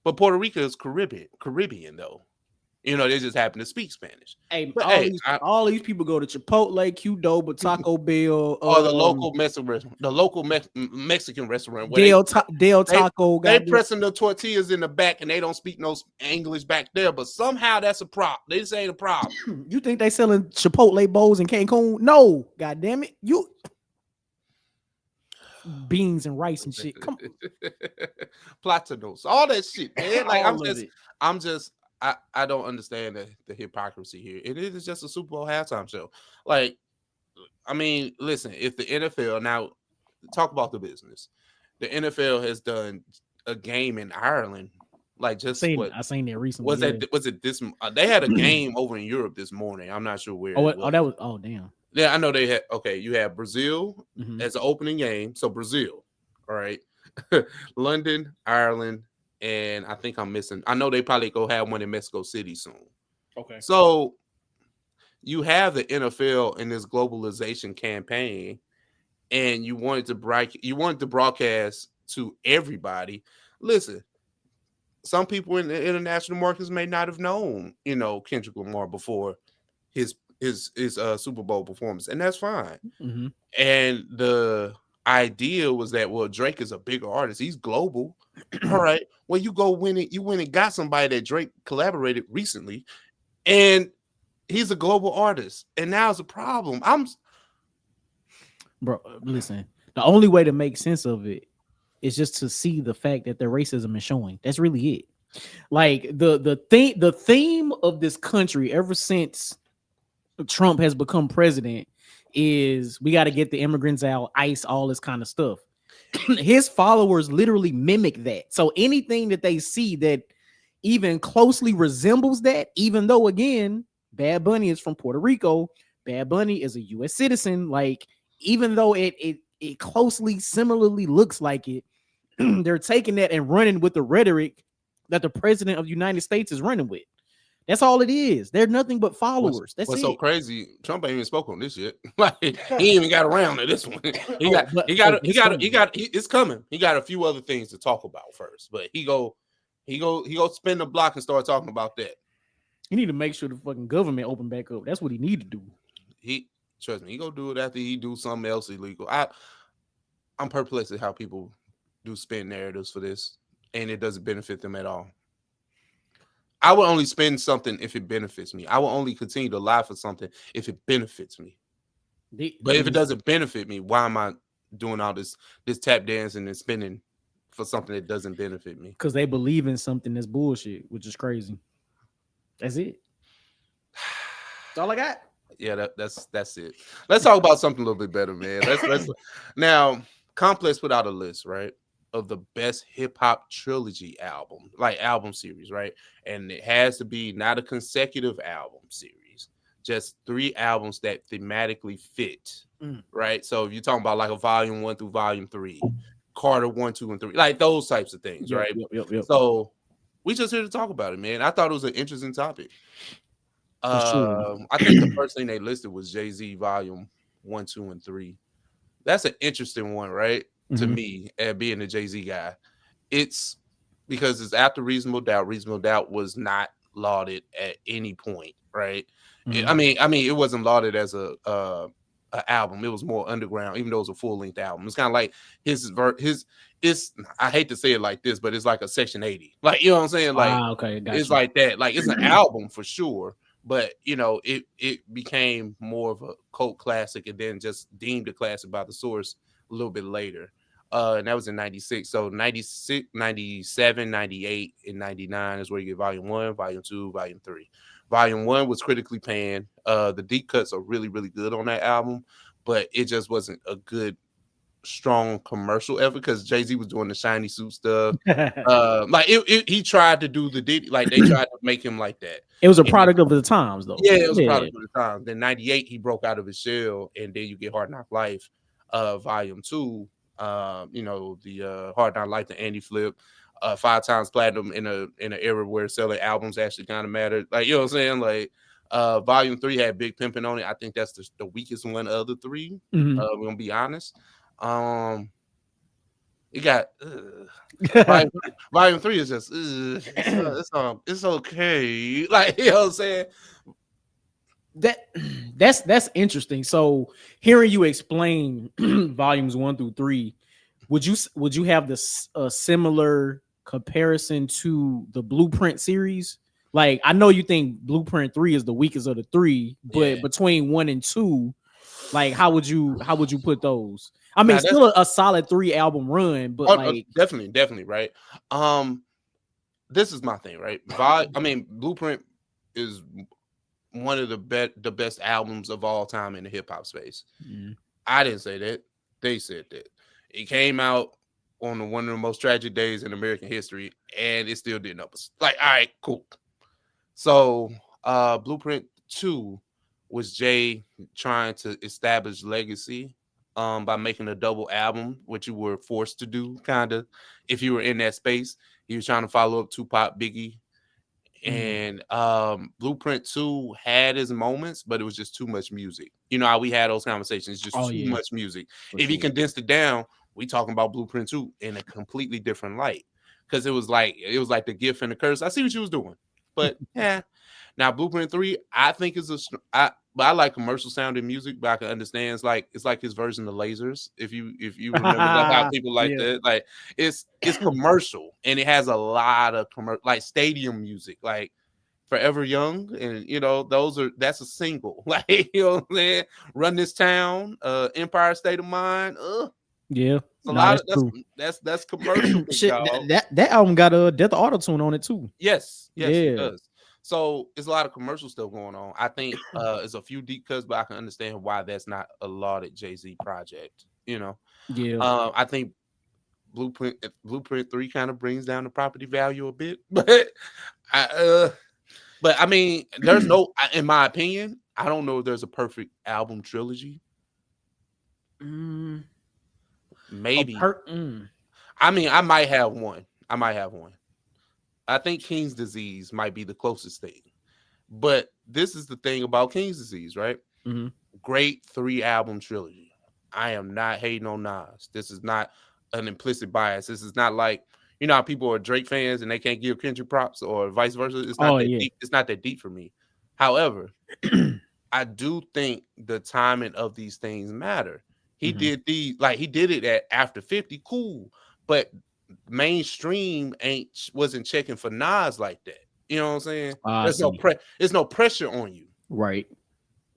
But Puerto Rico is Caribbean though. You know, they just happen to speak Spanish. Hey, all these people go to Chipotle, Qdoba, Taco Bell, or the local Mexican restaurant, Mexican restaurant. Del Taco. They pressing the tortillas in the back, and they don't speak no English back there. But somehow that's a problem. They just ain't a problem. You think they selling Chipotle bowls in Cancun? No, god damn it, you beans and rice and shit. Come on. Platinos, all that shit, man. Like All of it. I don't understand the hypocrisy here. It is just a Super Bowl halftime show. Like, I mean, listen, if the NFL now talk about the business, the NFL has done a game in Ireland, like just I seen that recently. was that was it this? They had a game over in Europe this morning. I'm not sure where. Damn. Yeah, I know they had. Okay, you have Brazil Mhm. as the opening game. So Brazil, all right, London, Ireland, and I think I'm missing. I know they probably go have one in Mexico City soon. Okay. So you have the NFL in this globalization campaign, and you wanted to broadcast to everybody. Listen, some people in the international markets may not have known, Kendrick Lamar before his Super Bowl performance, and that's fine. Mhm. And the idea was that, well, Drake is a bigger artist. He's global. All right. Well, you went and got somebody that Drake collaborated recently, and he's a global artist. And now it's a problem. Bro, listen. The only way to make sense of it is just to see the fact that the racism is showing. That's really it. Like the theme of this country ever since Trump has become president is we got to get the immigrants out, ICE, all this kind of stuff. His followers literally mimic that. So anything that they see that even closely resembles that, even though again, Bad Bunny is from Puerto Rico, Bad Bunny is a U.S. citizen. Like even though it closely similarly looks like it, they're taking that and running with the rhetoric that the president of the United States is running with. That's all it is. They're nothing but followers. What's so crazy? Trump ain't even spoke on this yet. Like he ain't even got around to this one. It's coming. He got a few other things to talk about first, but he go spin the block and start talking about that. You need to make sure the fucking government open back up. That's what he need to do. Trust me, he go do it after he do something else illegal. I'm perplexed at how people do spin narratives for this, and it doesn't benefit them at all. I will only spend something if it benefits me. I will only continue to lie for something if it benefits me. But if it doesn't benefit me, why am I doing all this tap dancing and spinning for something that doesn't benefit me? Because they believe in something that's bullshit, which is crazy. That's it. That's all I got. Yeah, that's it. Let's talk about something a little bit better, man. Let's now. Complex put out a list, right, of the best hip-hop trilogy album series, right? And it has to be not a consecutive album series, just 3 albums that thematically fit, right? So if you're talking about like a volume 1 through volume 3, Carter 1, 2, and 3, like those types of things, right? Yep. So we just here to talk about it, man. I thought it was an interesting topic. I think the first thing they listed was Jay-Z volume 1, 2, and 3. That's an interesting one, right? To me, being a Jay-Z guy, it's because it's after Reasonable Doubt. Reasonable Doubt was not lauded at any point, right? I mean, it wasn't lauded as a album. It was more underground, even though it was a full-length album. It's kind of like his. I hate to say it like this, but it's like a Section 80. Like, you know what I'm saying? Like, okay, it's like that. Like, it's an album for sure. But it became more of a cult classic, and then just deemed a classic by the source a little bit later. And that was in 96. So 96, 97, 98, and 99 is where you get volume 1, volume 2, volume 3. Volume 1 was critically panned. The deep cuts are really, really good on that album, but it just wasn't a good, strong commercial effort because Jay-Z was doing the shiny suit stuff. He tried to do the Diddy, like they tried to make him like that. It was a product of the times, though. Yeah, it was a product of the times. Then 98, he broke out of his shell, and then you get Hard Knock Life, volume 2. The Hard Knock Life, the Andy Flip, 5 times platinum in an era where selling albums actually kind of mattered. Like, you know what I'm saying? Like, volume 3 had Big Pimpin' on it. I think that's the weakest one of the 3. We're gonna be honest. It got volume 3 is just it's okay. Like, you know what I'm saying? That's interesting. So hearing you explain volumes 1 through 3, would you have this similar comparison to the Blueprint series? Like, I know you think Blueprint 3 is the weakest of the 3, but between 1 and 2, Like, how would you put those? I mean, Now that's still a solid 3 album run, but like, definitely right. This is my thing, right? I mean, Blueprint is one of the best albums of all time in the hip hop space. mm, I didn't say that. They said that. It came out on one of the most tragic days in American history, and it still didn't up. Like, all right, cool. So, Blueprint 2 was Jay trying to establish legacy by making a double album, which you were forced to do, kind of, if you were in that space. He was trying to follow up Tupac, Biggie, and Blueprint 2 had his moments, but it was just too much music. You know how we had those conversations, just too much music. If he condensed it down, we talking about Blueprint 2 in a completely different light, because it was like the gift and the curse. I see what you was doing, but yeah. Now Blueprint 3, I think is but I like commercial sounding music, but I can understand it's like his version of Lasers. If you remember like how people like that, like it's commercial, and it has a lot of like stadium music, like Forever Young, and you know that's a single, like, you know what I'm saying? Run This Town, Empire State of Mind. Yeah, a lot of that's commercial. Shit, that album got a Death Auto-Tune on it too. Yes, it does. So it's a lot of commercial stuff going on. I think it's a few deep cuts, but I can understand why that's not a lauded Jay-Z project. You know, I think Blueprint 3 kind of brings down the property value a bit, but I mean, there's no, in my opinion, I don't know if there's a perfect album trilogy. Maybe. I mean, I might have one. I think King's Disease might be the closest thing. But this is the thing about King's Disease, right? Great 3-album trilogy. I am not hating on Nas. This is not an implicit bias. This is not like, you know how people are Drake fans and they can't give Kendrick props, or vice versa. It's not deep. It's not that deep for me. However, I do think the timing of these things matter. He did he did it at after 50, cool. But mainstream wasn't checking for Nas like that. You know what I'm saying? There's no pressure on you. Right.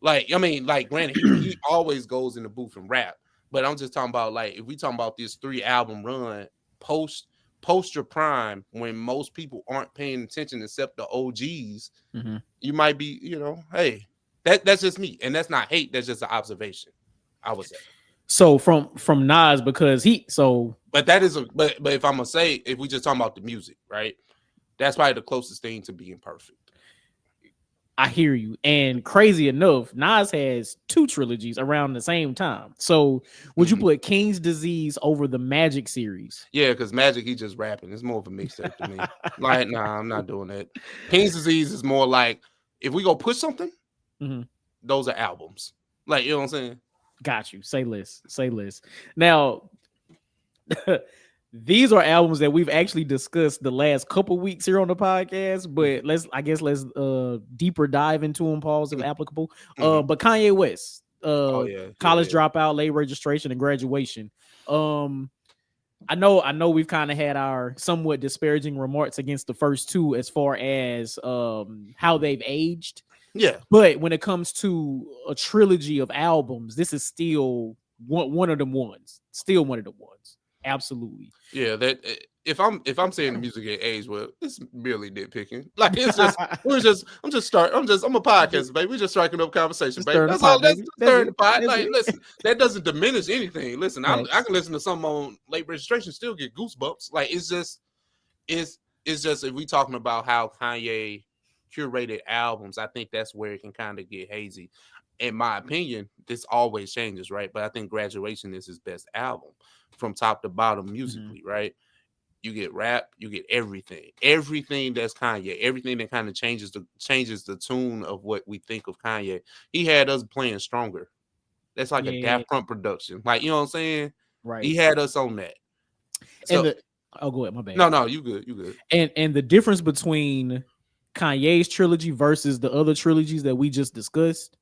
Like, I mean, like, granted, he always goes in the booth and rap. But I'm just talking about, like, if we talking about this 3-album run post your prime, when most people aren't paying attention except the OGs, you might be, you know, hey, that's just me. And that's not hate, that's just an observation, I would say. So from Nas, because but that is but if I'm gonna say, if we just talking about the music, right, that's probably the closest thing to being perfect. I hear you. And crazy enough, Nas has 2 trilogies around the same time. So would you put King's Disease over the Magic series? Yeah, because Magic, he just rapping. It's more of a mixtape to me. Like, nah, I'm not doing that. King's Disease is more like, if we go push something, those are albums. Like, you know what I'm saying? Got you. Say less. Now, these are albums that we've actually discussed the last couple weeks here on the podcast, but let's deeper dive into them, pause if applicable. But Kanye West, College Dropout, Late Registration, and Graduation. I know we've kind of had our somewhat disparaging remarks against the first 2 as far as how they've aged. Yeah. But when it comes to a trilogy of albums, this is still one of them ones. Still one of them ones. Absolutely. Yeah, that if I'm saying the music ain't age well, it's merely nitpicking. Like, it's just I'm a podcast, baby. We're just striking up conversation, baby. That's all. That's stirring the pot. Like, listen, that doesn't diminish anything. Listen, I can listen to something on Late Registration, still get goosebumps. Like, it's just if we talking about how Kanye curated albums, I think that's where it can kind of get hazy. In my opinion, this always changes, right? But I think Graduation is his best album from top to bottom musically, right? You get rap, you get everything that's Kanye, everything that kind of changes the tune of what we think of Kanye. He had us playing Stronger. That's like a Daft Punk production, like, you know what I'm saying? Right. He had us on that. So, go ahead, my bad. No, you good. And the difference between Kanye's trilogy versus the other trilogies that we just discussed,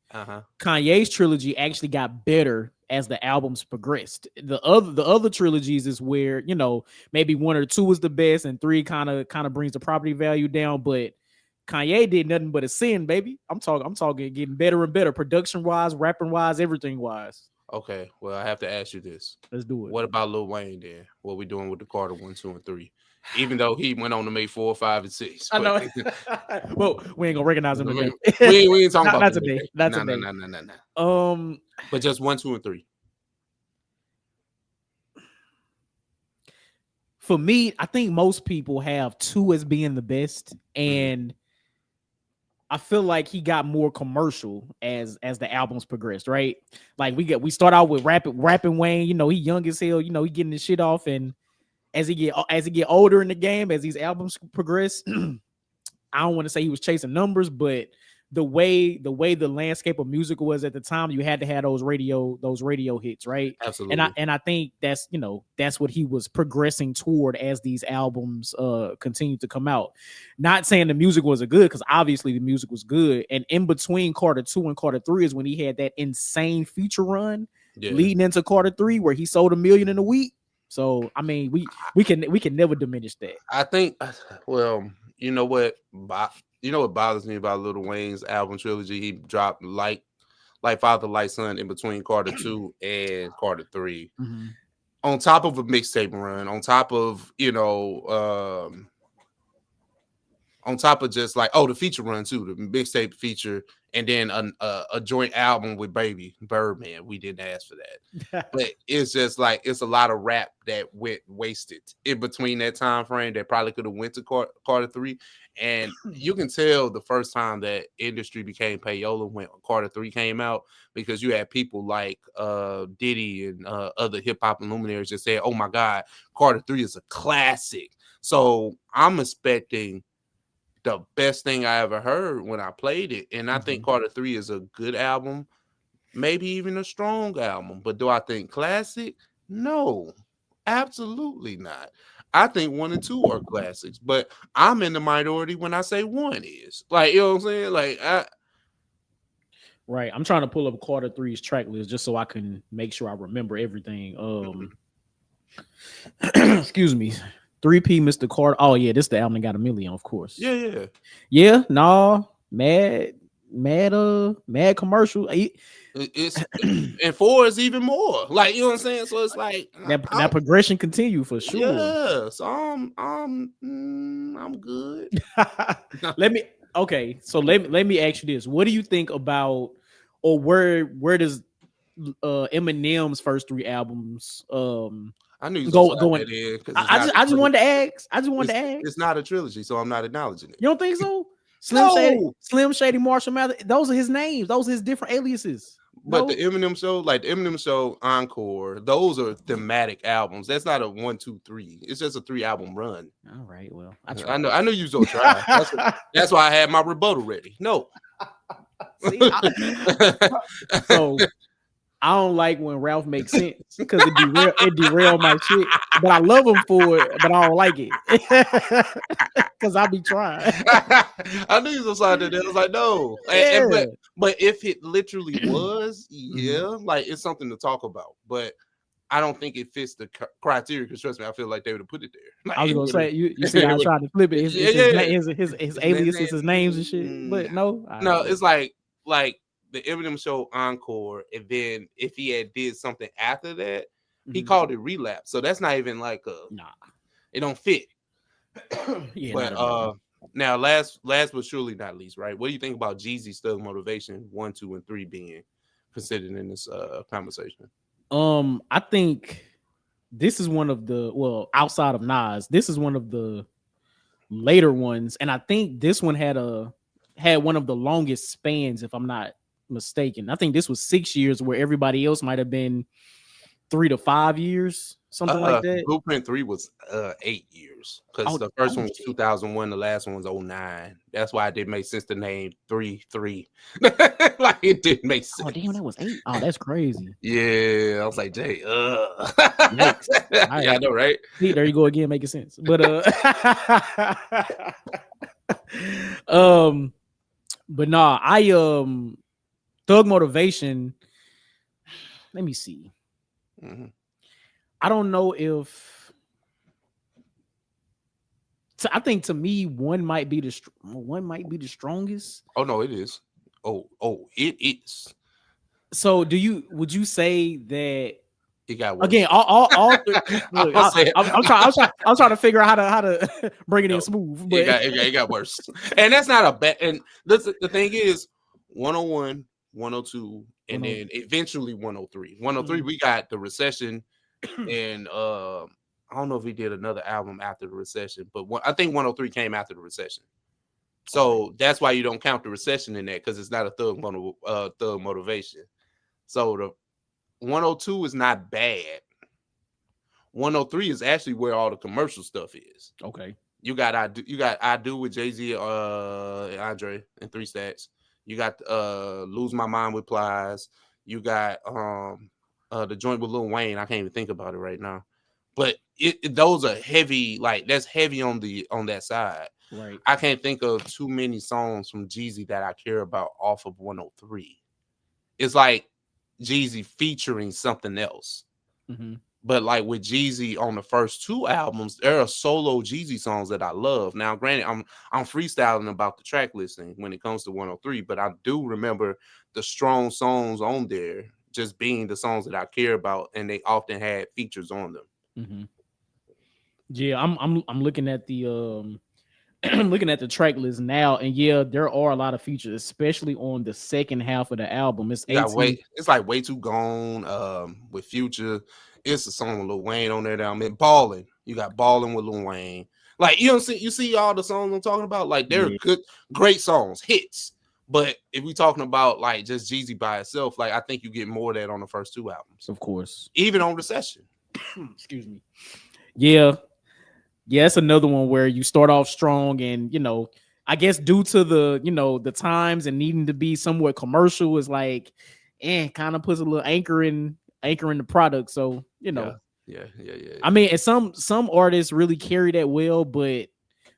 Kanye's trilogy actually got better as the albums progressed. The other trilogies is where, you know, maybe 1 or 2 is the best and 3 kind of brings the property value down, but Kanye did nothing but ascend, baby. I'm talking getting better and better, production wise, rapping wise, everything wise. Okay, well, I have to ask you this. Let's do it. What about Lil Wayne then? What we doing with the Carter 1, 2, and 3? Even though he went on to make 4, 5, and 6. I know. Well, we ain't gonna recognize him today. we ain't talking not, about not that today. today. Not No. today. But just 1, 2, and 3. For me, I think most people have 2 as being the best, and I feel like he got more commercial as the albums progressed, right? Like we start out with rapping Wayne, you know, he young as hell, you know, he getting his shit off, and as he get older in the game, as these albums progress, I don't want to say he was chasing numbers, but the way the landscape of music was at the time, you had to have those radio hits, right? Absolutely. And I think that's, you know, that's what he was progressing toward as these albums continued to come out. Not saying the music wasn't good, because obviously the music was good. And in between Carter 2 and Carter 3 is when he had that insane feature run leading into Carter 3 where he sold 1 million in a week. So I mean, we can never diminish that. I think, well, you know what bothers me about Lil Wayne's album trilogy? He dropped like Father, Like Son in between Carter 2 and Carter 3. On top of a mixtape run, on top of, you know, on top of just like, the feature run too, the mixtape feature, and then a joint album with Baby Birdman. We didn't ask for that. But it's just like, it's a lot of rap that went wasted in between that time frame that probably could have went to Carter 3. And you can tell the first time that industry became payola when Carter 3 came out, because you had people like Diddy and other hip-hop luminaries just saying, oh my God, Carter 3 is a classic. So I'm expecting the best thing I ever heard when I played it. And I think Carter 3 is a good album, maybe even a strong album. But do I think classic? No, absolutely not. I think 1 and 2 are classics, but I'm in the minority when I say 1 is. Like, you know what I'm saying? Like, right. I'm trying to pull up Carter 3's track list just so I can make sure I remember everything. Excuse me. 3P Mr. Carter. Oh yeah, this the album that got 1 million, of course. Yeah. No, mad commercial. It's and 4 is even more. Like, you know what I'm saying? So it's like that progression continue for sure. Yeah. So I'm good. let me ask you this. What do you think about, or where does Eminem's first 3 albums I knew you going? I just wanted to ask. It's not a trilogy, so I'm not acknowledging it. You don't think so? Slim Shady, Marshall Mathers, those are his names. Those are his different aliases. But the Eminem show, like the Eminem show Encore, those are thematic albums. That's not a 1, 2, 3. It's just a 3 album run. All right, well, I know you was gonna try. That's why I had my rebuttal ready. No. So I don't like when Ralph makes sense because it derail my shit. But I love him for it, but I don't like it because I be trying. I knew you was gonna say that. I was like, no. Yeah. But if it literally was, like it's something to talk about. But I don't think it fits the criteria, because trust me, I feel like they would have put it there. Like, I was gonna say, you see, I tried to flip it. His aliases, his names and shit. But no, it's like the Eminem show Encore, and then if he had did something after that, he called it Relapse. So that's not even like it don't fit. Yeah, but now last but surely not least, right? What do you think about Jeezy's Thug Motivation 1, 2, and 3 being considered in this conversation? I think this is one of the, outside of Nas, this is one of the later ones, and I think this one had one of the longest spans, if I'm not mistaken. I think this was 6 years, where everybody else might have been 3 to 5 years, something like that. Blueprint 3 was 8 years, because the first one was 2001, the last one was 2009. That's why it didn't make sense to name 3-3. Like, it didn't make sense. Oh damn, that was 8. Oh, that's crazy. Yeah, I was like, Jay, Yikes. Yeah, I know, right? See, there you go again, making sense. But but nah, Thug Motivation. Let me see. I don't know if So I think to me, one might be the strongest. Oh no, it is. Oh, it is. So would you say that It got worse. again? All look, I'll say it. I'm trying to figure out how to bring it in No, smooth, but it got worse. And that's not a bad. And the thing is, 101, 102, and then eventually 103. 103, we got the recession, and I don't know if he did another album after the recession, but I think 103 came after the recession. So that's why you don't count the recession in that, because it's not a thug motivation. So the 102 is not bad. 103 is actually where all the commercial stuff is. Okay. You got I Do with Jay-Z, Andre, and 3 Stacks. You got Lose My Mind with Plies. You got the joint with Lil Wayne. I can't even think about it right now. But those are heavy, like that's heavy on that side. Right. I can't think of too many songs from Jeezy that I care about off of 103. It's like Jeezy featuring something else. Mm-hmm. But like with Jeezy on the first 2 albums, there are solo Jeezy songs that I love. Now, granted, I'm freestyling about the track listing when it comes to 103, but I do remember the strong songs on there just being the songs that I care about, and they often had features on them. Mm-hmm. Yeah, I'm looking at the I'm looking at the track list now, and yeah, there are a lot of features, especially on the second half of the album. It's 18. It's like Way Too Gone with Future. It's a song with Lil Wayne on there. I mean, Ballin'. You got Ballin' with Lil Wayne. Like you see all the songs I'm talking about. Like they're good, great songs, hits. But if we talking about like just Jeezy by itself, like I think you get more of that on the first 2 albums, Of course, even on Recession. Excuse me. Yeah, it's another one where you start off strong, and I guess due to the the times and needing to be somewhat commercial is like, kind of puts a little anchor in the product. So Yeah. I mean, and some artists really carry that well, but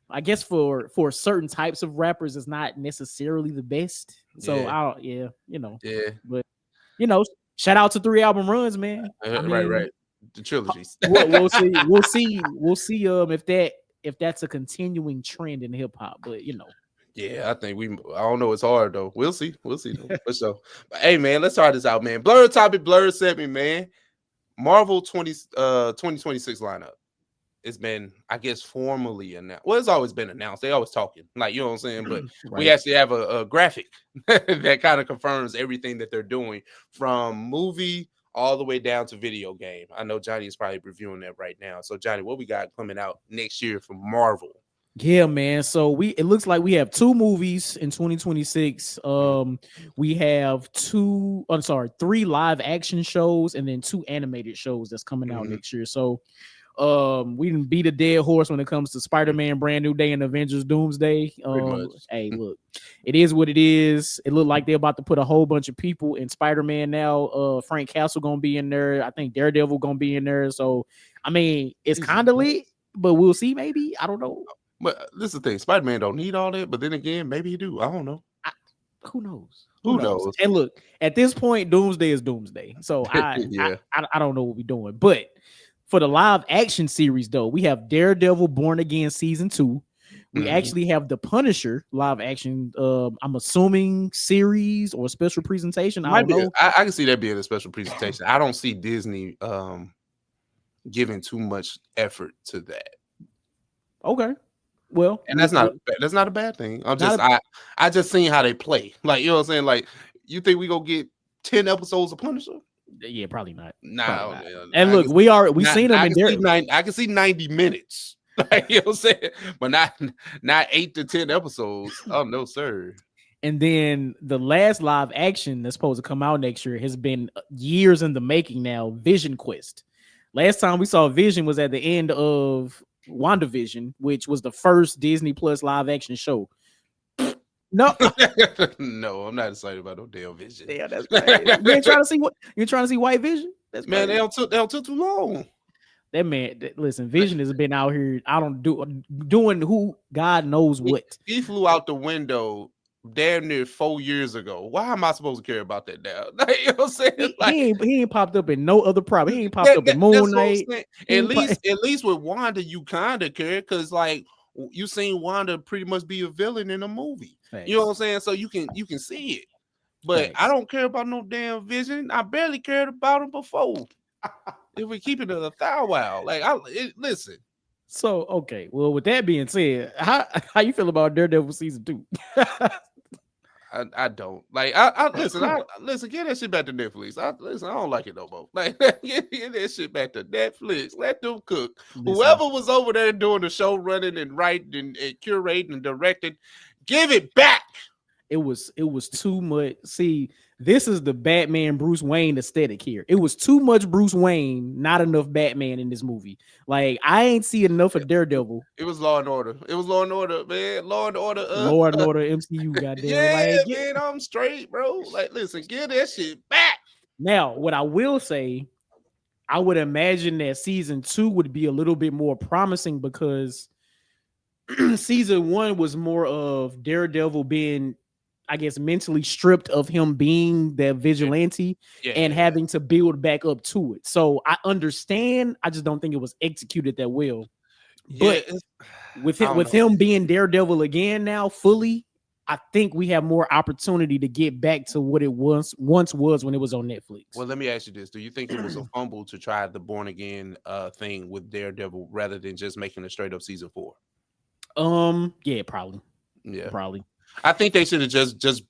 I guess for certain types of rappers, it's not necessarily the best. So but shout out to 3 album runs, man. I mean, right. The trilogies. we'll see if that's a continuing trend in hip hop, but Yeah, I think I don't know. It's hard though. We'll see though, for sure. But hey man, let's start this out, man. Blur sent me, man. Marvel 2026 lineup. It's been, I guess, formally announced. Well, it's always been announced. They always talking, like, you know what I'm saying? But we actually have a graphic that kind of confirms everything that they're doing, from movie all the way down to video game. I know Johnny is probably reviewing that right now. So Johnny, what we got coming out next year from Marvel? Yeah, man. So it looks like we have 2 movies in 2026. We have 3 live action shows and then 2 animated shows that's coming out next year. So we didn't beat a dead horse when it comes to Spider-Man Brand New Day and Avengers Doomsday. Hey, look, it is what it is. It looked like they're about to put a whole bunch of people in Spider-Man now. Frank Castle gonna be in there. I think Daredevil gonna be in there. So I mean, it's kind of lit, but we'll see. Maybe, I don't know. But this is the thing: Spider-Man don't need all that. But then again, maybe he do. I don't know. Who knows? Who knows? And look, at this point, Doomsday is Doomsday. So I don't know what we're doing, but. For the live action series, though, we have Daredevil Born Again Season 2. We actually have The Punisher live action, I'm assuming series or special presentation. I don't know. I can see that being a special presentation. I don't see Disney giving too much effort to that. Okay. Well, and that's not a bad thing. I just seen how they play. Like, you know what I'm saying? Like, you think we gonna get 10 episodes of Punisher? Yeah, probably not. Nah. And look, we seen them in there. I can see 90 minutes. Like, you know what I'm saying? But not 8 to 10 episodes. Oh no, sir. And then the last live action that's supposed to come out next year has been years in the making now. Vision Quest. Last time we saw Vision was at the end of WandaVision, which was the first Disney Plus live action show. No, no, I'm not excited about no damn Vision. Yeah, that's crazy. You ain't trying to see White Vision? That's man, they don't took too long. That man, listen, Vision has been out here. Doing who God knows what. He flew out the window damn near 4 years ago. Why am I supposed to care about that now? Like, you know what I'm saying? Like, he ain't popped up in no other problem. He ain't popped up in Moon Knight. At least with Wanda, you kind of care, because like you seen Wanda pretty much be a villain in a movie. Facts. You know what I'm saying? So you can see it. But I Facts. don't care about no damn Vision. I barely cared about him before. If we keep it a thou wow, like listen. So okay, well, with that being said, how you feel about Daredevil season 2? I don't like. I listen. Listen. Get that shit back to Netflix. I don't like it no more. Like get that shit back to Netflix. Let them cook. Listen. Whoever was over there doing the show, running and writing and curating and directing, give it back. It was too much. See, this is the Batman Bruce Wayne aesthetic here. It was too much Bruce Wayne, not enough Batman in this movie. Like I ain't see enough of Daredevil. It was Law and Order. It was Law and Order, man. Law and Order. Law and Order MCU. Goddamn. Yeah, like, man. I'm straight, bro. Like, listen, give that shit back. Now, what I will say, I would imagine that season 2 would be a little bit more promising because season 1 was more of Daredevil being, I guess, mentally stripped of him being that vigilante and having to build back up to it. So I understand. I just don't think it was executed that well. But with him being Daredevil again now fully, I think we have more opportunity to get back to what it once was when it was on Netflix. Well, let me ask you this: do you think it was a fumble to try the Born Again thing with Daredevil rather than just making a straight up season 4? Yeah, probably. Yeah, probably. I think they should have just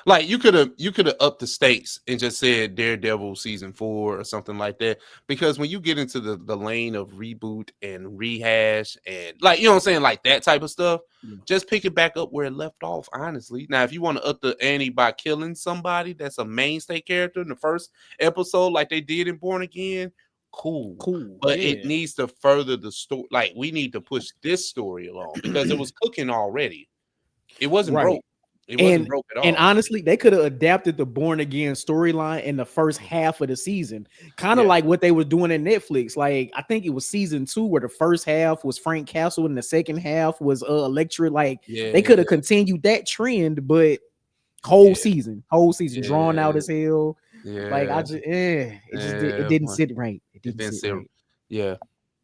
like you could have upped the stakes and just said Daredevil season 4 or something like that. Because when you get into the lane of reboot and rehash and like you know what I'm saying, like that type of stuff, just pick it back up where it left off. Honestly, now if you want to up the ante by killing somebody that's a mainstay character in the first episode, like they did in Born Again, cool. But it needs to further the story. Like we need to push this story along because it was cooking already. It wasn't broke. It wasn't broke at all. And honestly, they could have adapted the Born Again storyline in the first half of the season, kind of like what they were doing in Netflix. Like I think it was season 2 where the first half was Frank Castle and the second half was Electra. Like they could have continued that trend, but whole season drawn out as hell. Like I just it didn't sit right. It didn't sit right. Yeah.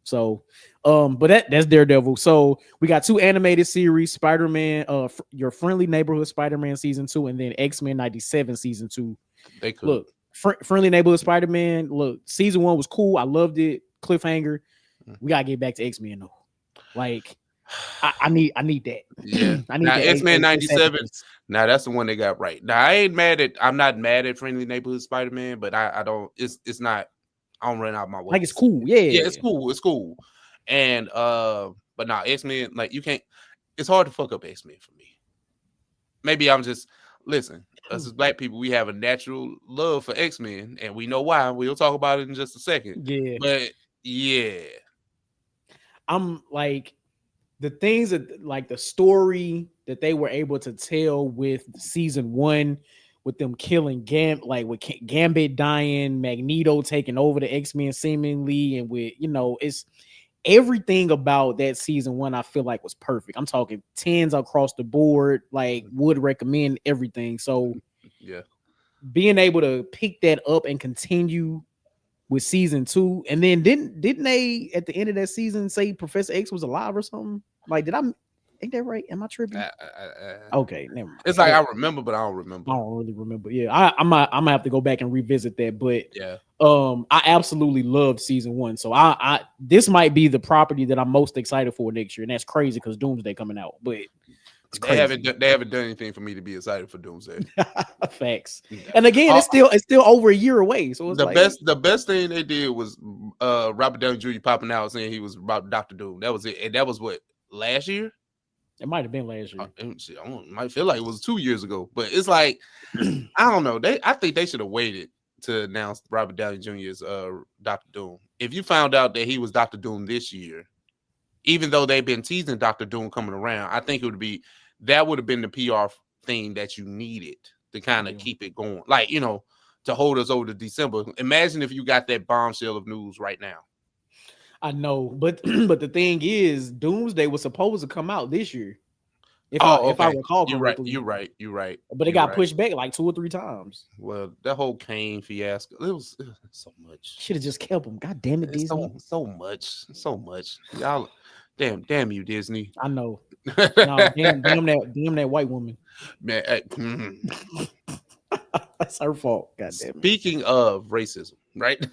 So, but that's Daredevil. So we got 2 animated series: Spider-Man, Your Friendly Neighborhood Spider-Man season 2, and then X-Men 97 season 2. They could look Friendly Neighborhood Spider-Man. Look, season 1 was cool. I loved it. Cliffhanger. We gotta get back to X-Men though. Like, I need that. Yeah, I need now that X-Men 97. Now that's the one they got right. Now I'm not mad at Friendly Neighborhood Spider-Man, but I don't. It's not. I don't run out my way. Like it's cool, yeah, it's cool. And but now X-Men, like you can't. It's hard to fuck up X-Men for me. Maybe I'm just listen. Us as black people, we have a natural love for X-Men, and we know why. We'll talk about it in just a second. Yeah, but yeah, I'm like the things that like the story that they were able to tell with season 1. With them killing with Gambit dying, Magneto taking over the X-Men seemingly, and with it's everything about that season 1 I feel like was perfect. I'm talking 10s across the board, like would recommend everything. So yeah, being able to pick that up and continue with season 2, and then didn't they at the end of that season say Professor X was alive or something? Like ain't that right? Am I tripping? Okay, never mind. It's like I remember, but I don't remember. I don't really remember. Yeah, I'm gonna have to go back and revisit that. But yeah, I absolutely loved season 1. So I this might be the property that I'm most excited for next year, and that's crazy because Doomsday coming out. But they haven't done anything for me to be excited for Doomsday. Facts. And again, it's still over a year away. So it's the best thing they did was Robert Downey Jr. popping out saying he was about Dr. Doom. That was it, and that was what last year. It might have been last year. I might feel like it was 2 years ago, but it's like I don't know. I think they should have waited to announce Robert Downey Jr.'s Dr. Doom. If you found out that he was Dr. Doom this year, even though they've been teasing Dr. Doom coming around, I think that would have been the PR thing that you needed to kind of keep it going, like to hold us over to December. Imagine if you got that bombshell of news right now. I know, but the thing is, Doomsday was supposed to come out this year. If I recall correctly. You're right. But it got pushed back like 2 or 3 times. Well, that whole Kane fiasco, it was so much. Should have just kept him. God damn it, Disney. So much. Y'all Damn you, Disney. I know. No, damn that white woman. Man, That's her fault. God damn it. speaking of racism, right?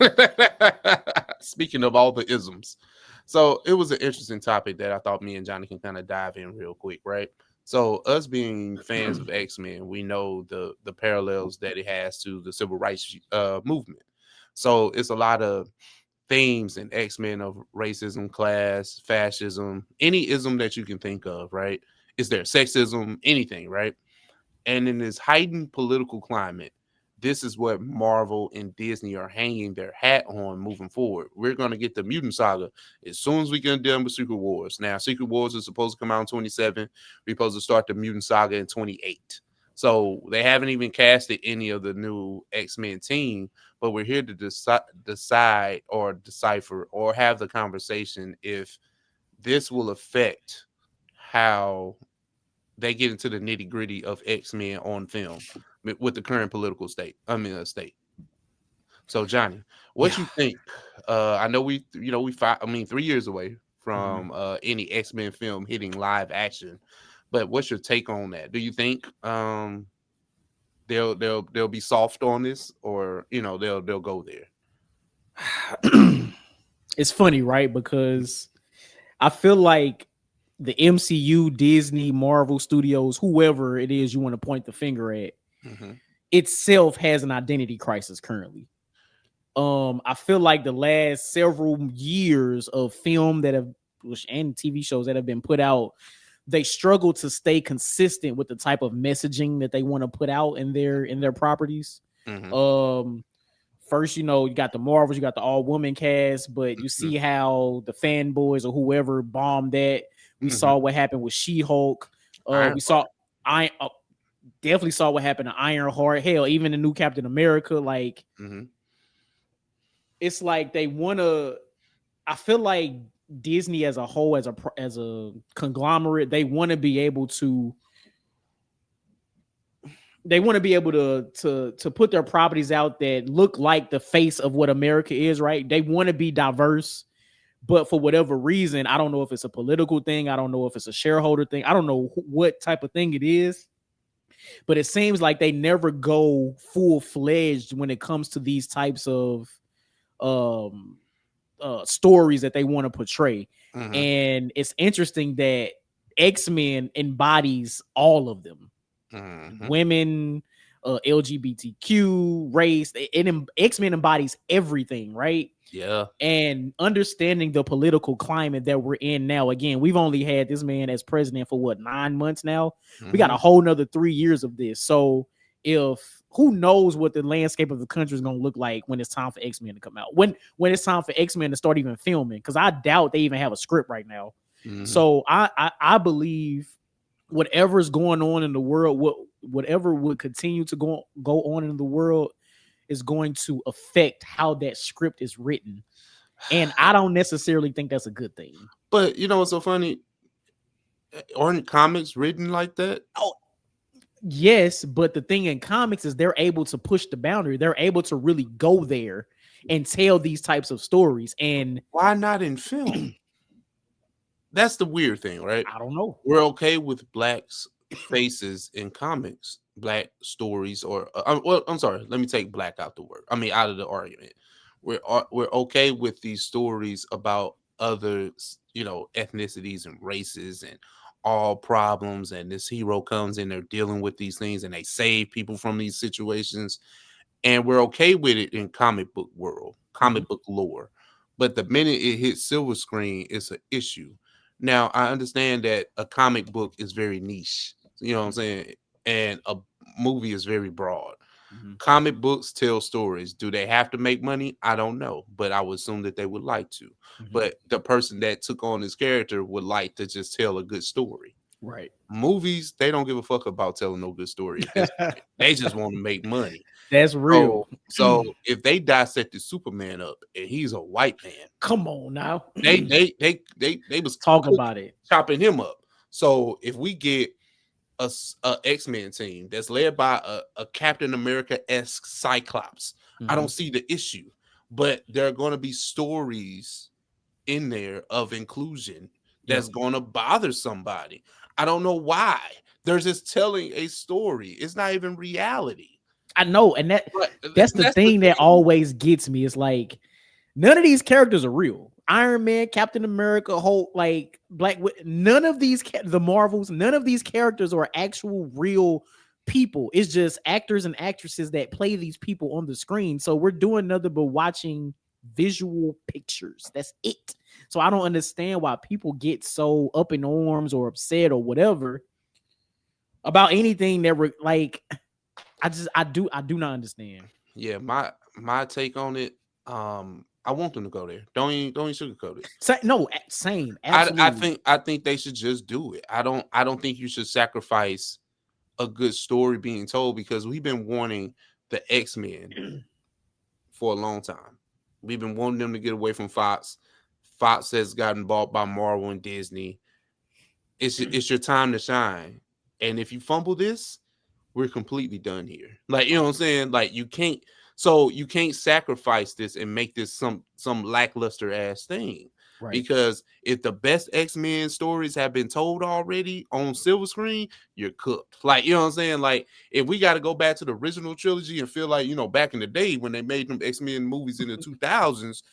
Speaking of all the isms. So it was an interesting topic that I thought me and Johnny can kind of dive in real quick, right? So us being fans of X-Men, we know the parallels that it has to the civil rights movement. So it's a lot of themes in X-Men of racism, class, fascism, any ism that you can think of, right? Is there sexism, anything, right? And in this heightened political climate, this is what Marvel and Disney are hanging their hat on moving forward. We're going to get the Mutant Saga as soon as we get done with Secret Wars. Now, Secret Wars is supposed to come out in 27. We're supposed to start the Mutant Saga in 28. So they haven't even casted any of the new X-Men team, but we're here to decide or decipher or have the conversation if this will affect how they get into the nitty gritty of X-Men on film with the current political state. So Johnny, what Yeah. you think? I know we 3 years away from any X-Men film hitting live action, but what's your take on that? Do you think they'll be soft on this, or they'll go there? It's funny, right? Because I feel like the MCU, Disney, Marvel Studios, whoever it is you want to point the finger at, itself has an identity crisis currently. I feel like the last several years of film that have and TV shows that have been put out, they struggle to stay consistent with the type of messaging that they want to put out in their properties. First, you got the Marvels, you got the all-woman cast, but you see how the fanboys or whoever bombed that. We saw what happened with She-Hulk. We saw I definitely saw what happened to Ironheart. Hell, even the new Captain America. Like, it's like they want to. I feel like Disney as a whole, as a conglomerate, they want to be able to. They want to be able to put their properties out that look like the face of what America is, right? They want to be diverse, but for whatever reason, I don't know if it's a political thing. I don't know if it's a shareholder thing. I don't know what type of thing it is, but it seems like they never go full-fledged when it comes to these types of stories that they want to portray. And it's interesting that X-Men embodies all of them. Women, LGBTQ, race. X-Men embodies everything, right? Yeah. And understanding the political climate that we're in now. Again, we've only had this man as president for 9 months now. We got a whole nother 3 years of this. So who knows what the landscape of the country is going to look like when it's time for X-Men to come out, when it's time for X-Men to start even filming, because I doubt they even have a script right now. So I believe whatever is going on in the world, whatever would continue to go on in the world is going to affect how that script is written. And I don't necessarily think that's a good thing. But you know what's so funny? Aren't comics written like that? Oh, yes, but the thing in comics is they're able to push the boundary. They're able to really go there and tell these types of stories. And why not in film? That's the weird thing, right? I don't know. We're okay with blacks' faces in comics, black stories, or I'm sorry, let me take black out of the argument. We're okay with these stories about other, ethnicities and races and all problems, and this hero comes in, they're dealing with these things, and they save people from these situations, and we're okay with it in comic book world, comic book lore. But the minute it hits silver screen, it's an issue. Now, I understand that a comic book is very niche, you know what I'm saying? And a movie is very broad. Comic books tell stories. Do they have to make money? I don't know, but I would assume that they would like to. But the person that took on this character would like to just tell a good story. Right. Movies, they don't give a fuck about telling no good story at this point. They just want to make money. That's real. So if they dissected Superman up and he's a white man, come on now. They was talking about it, chopping him up. So if we get a X-Men team that's led by a Captain America-esque Cyclops, I don't see the issue. But there are going to be stories in there of inclusion that's going to bother somebody. I don't know why. They're just telling a story. It's not even reality. I know, and that's the that's thing that always gets me. It's like none of these characters are real. Iron Man, Captain America, Hulk, like none of these the Marvels, none of these characters are actual real people. It's just actors and actresses that play these people on the screen. So we're doing nothing but watching visual pictures. That's it. So I don't understand why people get so up in arms or upset or whatever about anything that we're like. I do not understand. Yeah, my take on it. I want them to go there. Don't even sugarcoat it. Same. Absolutely. I think they should just do it. I don't think you should sacrifice a good story being told, because we've been wanting the X-Men for a long time. We've been wanting them to get away from Fox. Fox has gotten bought by Marvel and Disney. It's your time to shine. And if you fumble this, we're completely done here. Like, you know what I'm saying? Like, you can't sacrifice this and make this some lackluster ass thing. Right. Because if the best X-Men stories have been told already on silver screen, you're cooked. Like, you know what I'm saying? Like, if we got to go back to the original trilogy and feel like, back in the day when they made them X-Men movies in the 2000s,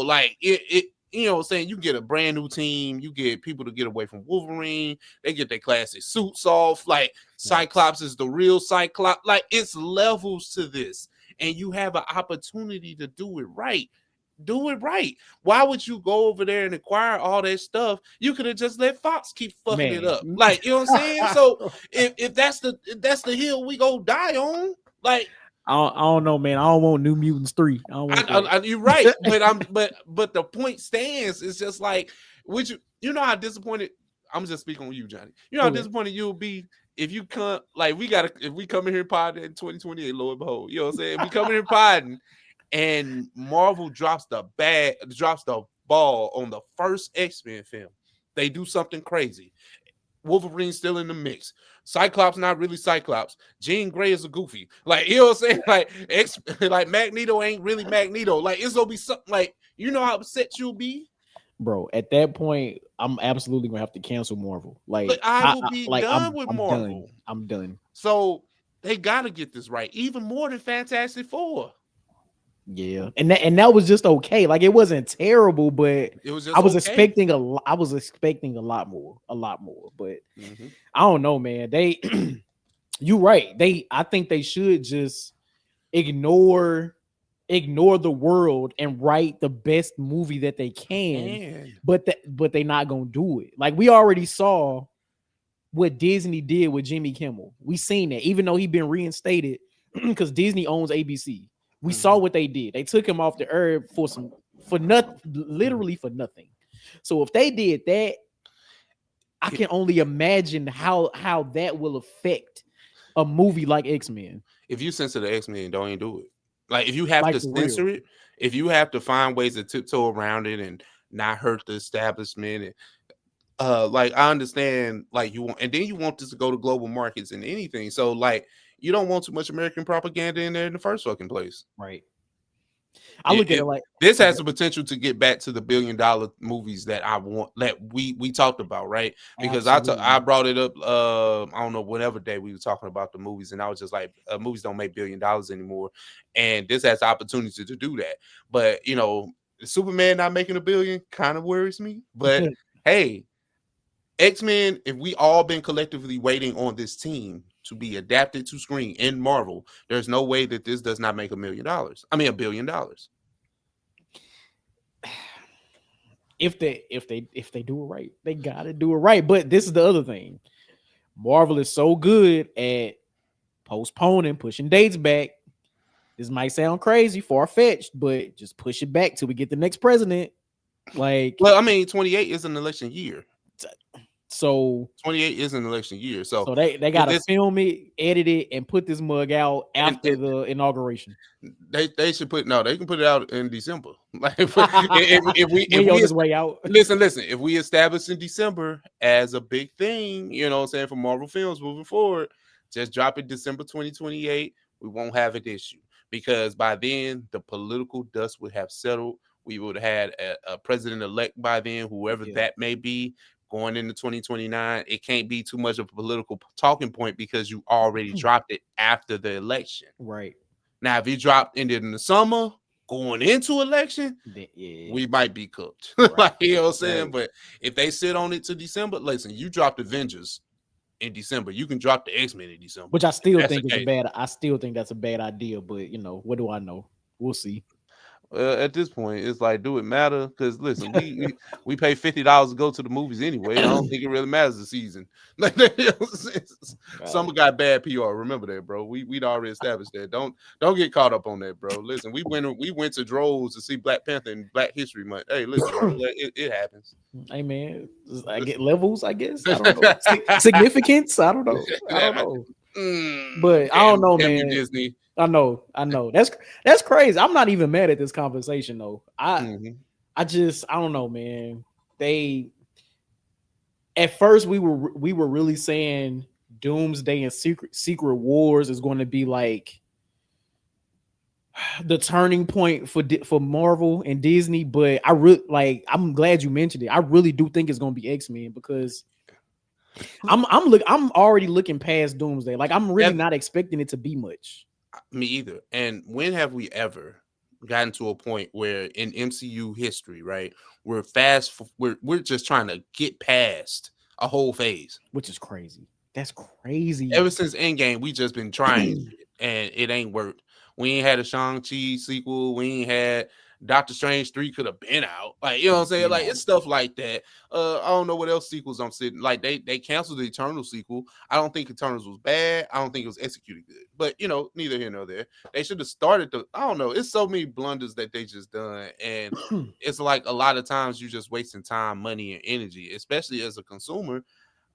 like it you know what I'm saying, you get a brand new team, you get people to get away from Wolverine, they get their classic suits off, like Cyclops is the real Cyclops, like it's levels to this, and you have an opportunity to do it right. Do it right. Why would you go over there and acquire all that stuff? You could have just let Fox keep fucking it up. Like, you know what I'm saying? So if that's the hill we go die on, like, I don't know, man. I don't want New Mutants 3. I don't want you're right, but the point stands. It's just like, would you know how disappointed? I'm just speaking on you, Johnny. You know how disappointed you'll be if you come, like, if we come in here podding in 2028, Lord behold, you know what I'm saying? If we come in here podding and Marvel drops the ball on the first X-Men film. They do something crazy. Wolverine's still in the mix. Cyclops not really Cyclops. Jean Grey is a goofy. Like, you know what I'm saying? Like Magneto ain't really Magneto. Like, it's gonna be something, like, you know how upset you'll be? Bro, at that point, I'm absolutely gonna have to cancel Marvel. Like I will be done with Marvel. I'm done. So they gotta get this right, even more than Fantastic Four. Yeah, and that was just okay. Like, it wasn't terrible, but it was just I was expecting a lot more, but I don't know, man. You're right. I think they should just ignore the world and write the best movie that they can. But they're not gonna do it. Like, we already saw what Disney did with Jimmy Kimmel. We seen that, even though he been reinstated because Disney owns ABC. We saw what they did. They took him off the earth literally for nothing. So if they did that, I can only imagine how that will affect a movie like X-Men. If you censor the X-Men, don't even do it. Like, if you have to censor it, if you have to find ways to tiptoe around it and not hurt the establishment, and like, I understand, like, you want, and then you want this to go to global markets and anything. So, like, you don't want too much American propaganda in there in the first fucking place. Right. I look at it like this has the potential to get back to the $1 billion movies that I want, that we talked about, right? Because I brought it up, I don't know, whatever day we were talking about the movies, and I was just like, movies don't make $1 billion anymore, and this has the opportunity to do that. But Superman not making $1 billion kind of worries me. But hey, X-Men, if we all been collectively waiting on this team to be adapted to screen in Marvel, there's no way that this does not make $1 million. I mean, $1 billion. If they do it right, they gotta do it right. But this is the other thing. Marvel is so good at postponing, pushing dates back. This might sound crazy, far-fetched, but just push it back till we get the next president. Like, well, I mean, 28 is an election year. So 28 is an election year. So they gotta film it, edit it, and put this mug out after the inauguration. They should they can put it out in December. Like, if we his way out. Listen, if we establish in December as a big thing, you know what I'm saying, for Marvel films moving forward, just drop it December 2028. We won't have an issue, because by then the political dust would have settled. We would have had a president-elect by then, whoever that may be, going into 2029. It can't be too much of a political talking point because you already dropped it after the election. Right. Now, if you dropped it in the summer, going into election, we might be cooked. Right. Like, you know what I'm saying? But if they sit on it to December, listen, you dropped Avengers in December. You can drop the X-Men in December. Which I still think is I still think that's a bad idea, but you know, what do I know? We'll see. At this point, it's like, do it matter? Because listen, we pay $50 to go to the movies anyway. I don't think it really matters the season. Like, some got bad PR. Remember that, bro. We'd already established that. Don't get caught up on that, bro. Listen, we went to droves to see Black Panther and Black History Month. Hey, listen, bro, it happens. Hey man, I get levels, I guess. I don't know. Significance, I don't know. But I don't know, man. Disney. I know. That's crazy. I'm not even mad at this conversation though. I don't know, man. At first we were really saying Doomsday and Secret Wars is going to be like the turning point for Marvel and Disney, but I'm glad you mentioned it. I really do think it's going to be X-Men because I'm already looking past Doomsday. Like, I'm really not expecting it to be much. Me either. And when have we ever gotten to a point where in MCU history, right, we're just trying to get past a whole phase, which is crazy. That's crazy. Ever since Endgame, we just been trying and it ain't worked. We ain't had a Shang-Chi sequel. We ain't had Doctor Strange 3 could have been out. Like, you know what I'm saying? Like, it's stuff like that. I don't know what else sequels I'm sitting. Like, they canceled the Eternal sequel. I don't think Eternals was bad. I don't think it was executed good. But, you know, neither here nor there. They should have started I don't know. It's so many blunders that they just done. And it's like a lot of times you just wasting time, money, and energy, especially as a consumer.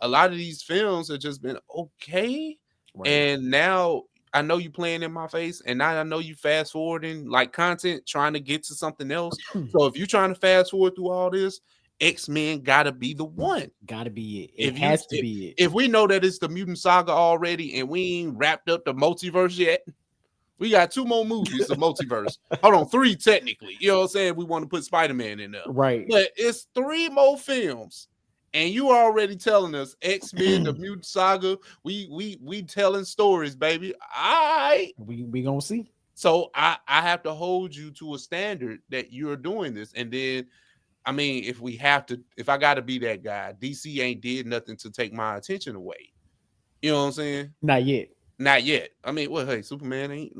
A lot of these films have just been okay. Right. And now I know you playing in my face, and now I know you fast forwarding like content, trying to get to something else. So if you're trying to fast forward through all this, X-Men gotta be the one. Gotta be it. It has to be it. If we know that it's the mutant saga already, and we ain't wrapped up the multiverse yet, we got 2 more movies, the multiverse. Hold on, 3 technically. You know what I'm saying? We want to put Spider-Man in there, right? But it's 3 more films. And you already telling us X-Men, the mutant saga, we telling stories, baby. We gonna see. So I have to hold you to a standard that you're doing this. And then, I mean, if I gotta be that guy, DC ain't did nothing to take my attention away. You know what I'm saying? Not yet. I mean, well, hey, Superman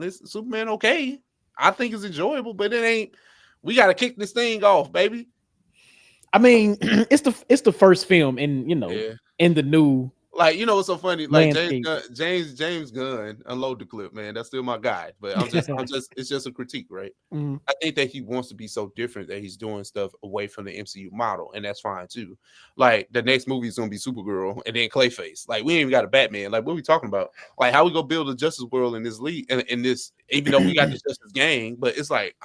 okay. I think it's enjoyable, but it ain't. We gotta kick this thing off, baby. I mean, it's the first film in in the new, like, you know what's so funny, like James Gunn, unload the clip, man. That's still my guy, but I'm just it's just a critique, right? I think that he wants to be so different that he's doing stuff away from the MCU model, and that's fine too. Like, the next movie is gonna be Supergirl and then Clayface. Like, we ain't even got a Batman. Like, what are we talking about? Like, how we gonna build a Justice World in this league, in this, even though we got the Justice Gang, but it's like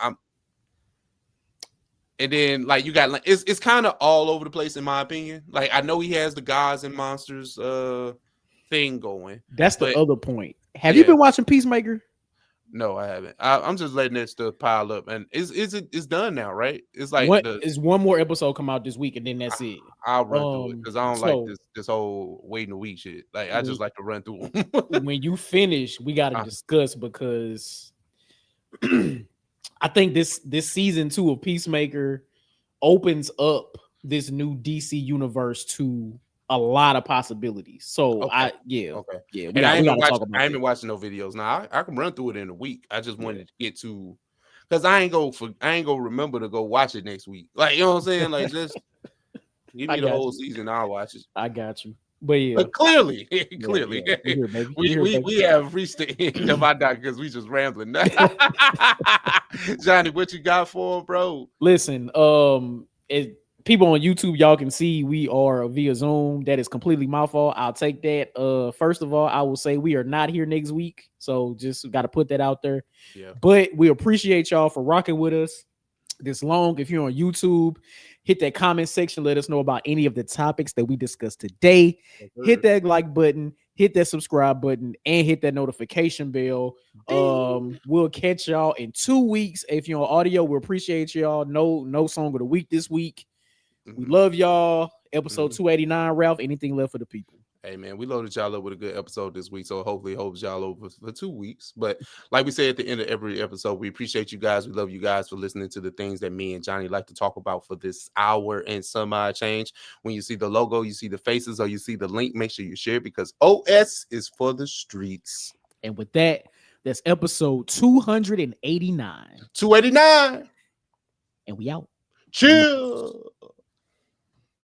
and then, like, you got, like, it's kind of all over the place, in my opinion. Like, I know he has the Gods and Monsters thing going. That's the other point. Have you been watching Peacemaker? No, I haven't. I'm just letting that stuff pile up, and it's done now, right? It's like is one more episode come out this week, and then that's it. I'll run through it because I don't like this whole waiting a week shit. Like, I just like to run through them. When you finish, we got to discuss, because I think this season 2 of Peacemaker opens up this new DC universe to a lot of possibilities. So I ain't been watching no videos. Now I can run through it in a week. I just wanted to get to, because I ain't gonna remember to go watch it next week. Like, you know what I'm saying? Like, just give me the whole season. I'll watch it. I got you. But clearly, we have reached the end of our doc because we just rambling. Johnny, what you got for him, bro? Listen, people on YouTube, y'all can see we are via Zoom. That is completely my fault. I'll take that. First of all, I will say we are not here next week, so just got to put that out there. Yeah. But we appreciate y'all for rocking with us. this long. If you're on YouTube, hit that comment section. Let us know about any of the topics that we discussed today. Hit that like button, hit that subscribe button, and hit that notification bell. We'll catch y'all in 2 weeks. If you're on audio, we appreciate y'all. No song of the week this week. We love y'all. Episode 289, Ralph. Anything left for the people? Hey man, we loaded y'all up with a good episode this week, so hopefully it holds y'all over for 2 weeks. But like we say at the end of every episode, we appreciate you guys. We love you guys for listening to the things that me and Johnny like to talk about for this hour and some change. When you see the logo, you see the faces, or you see the link, make sure you share it because OS is for the streets. And with that, that's episode 289. 289. And we out. Chill.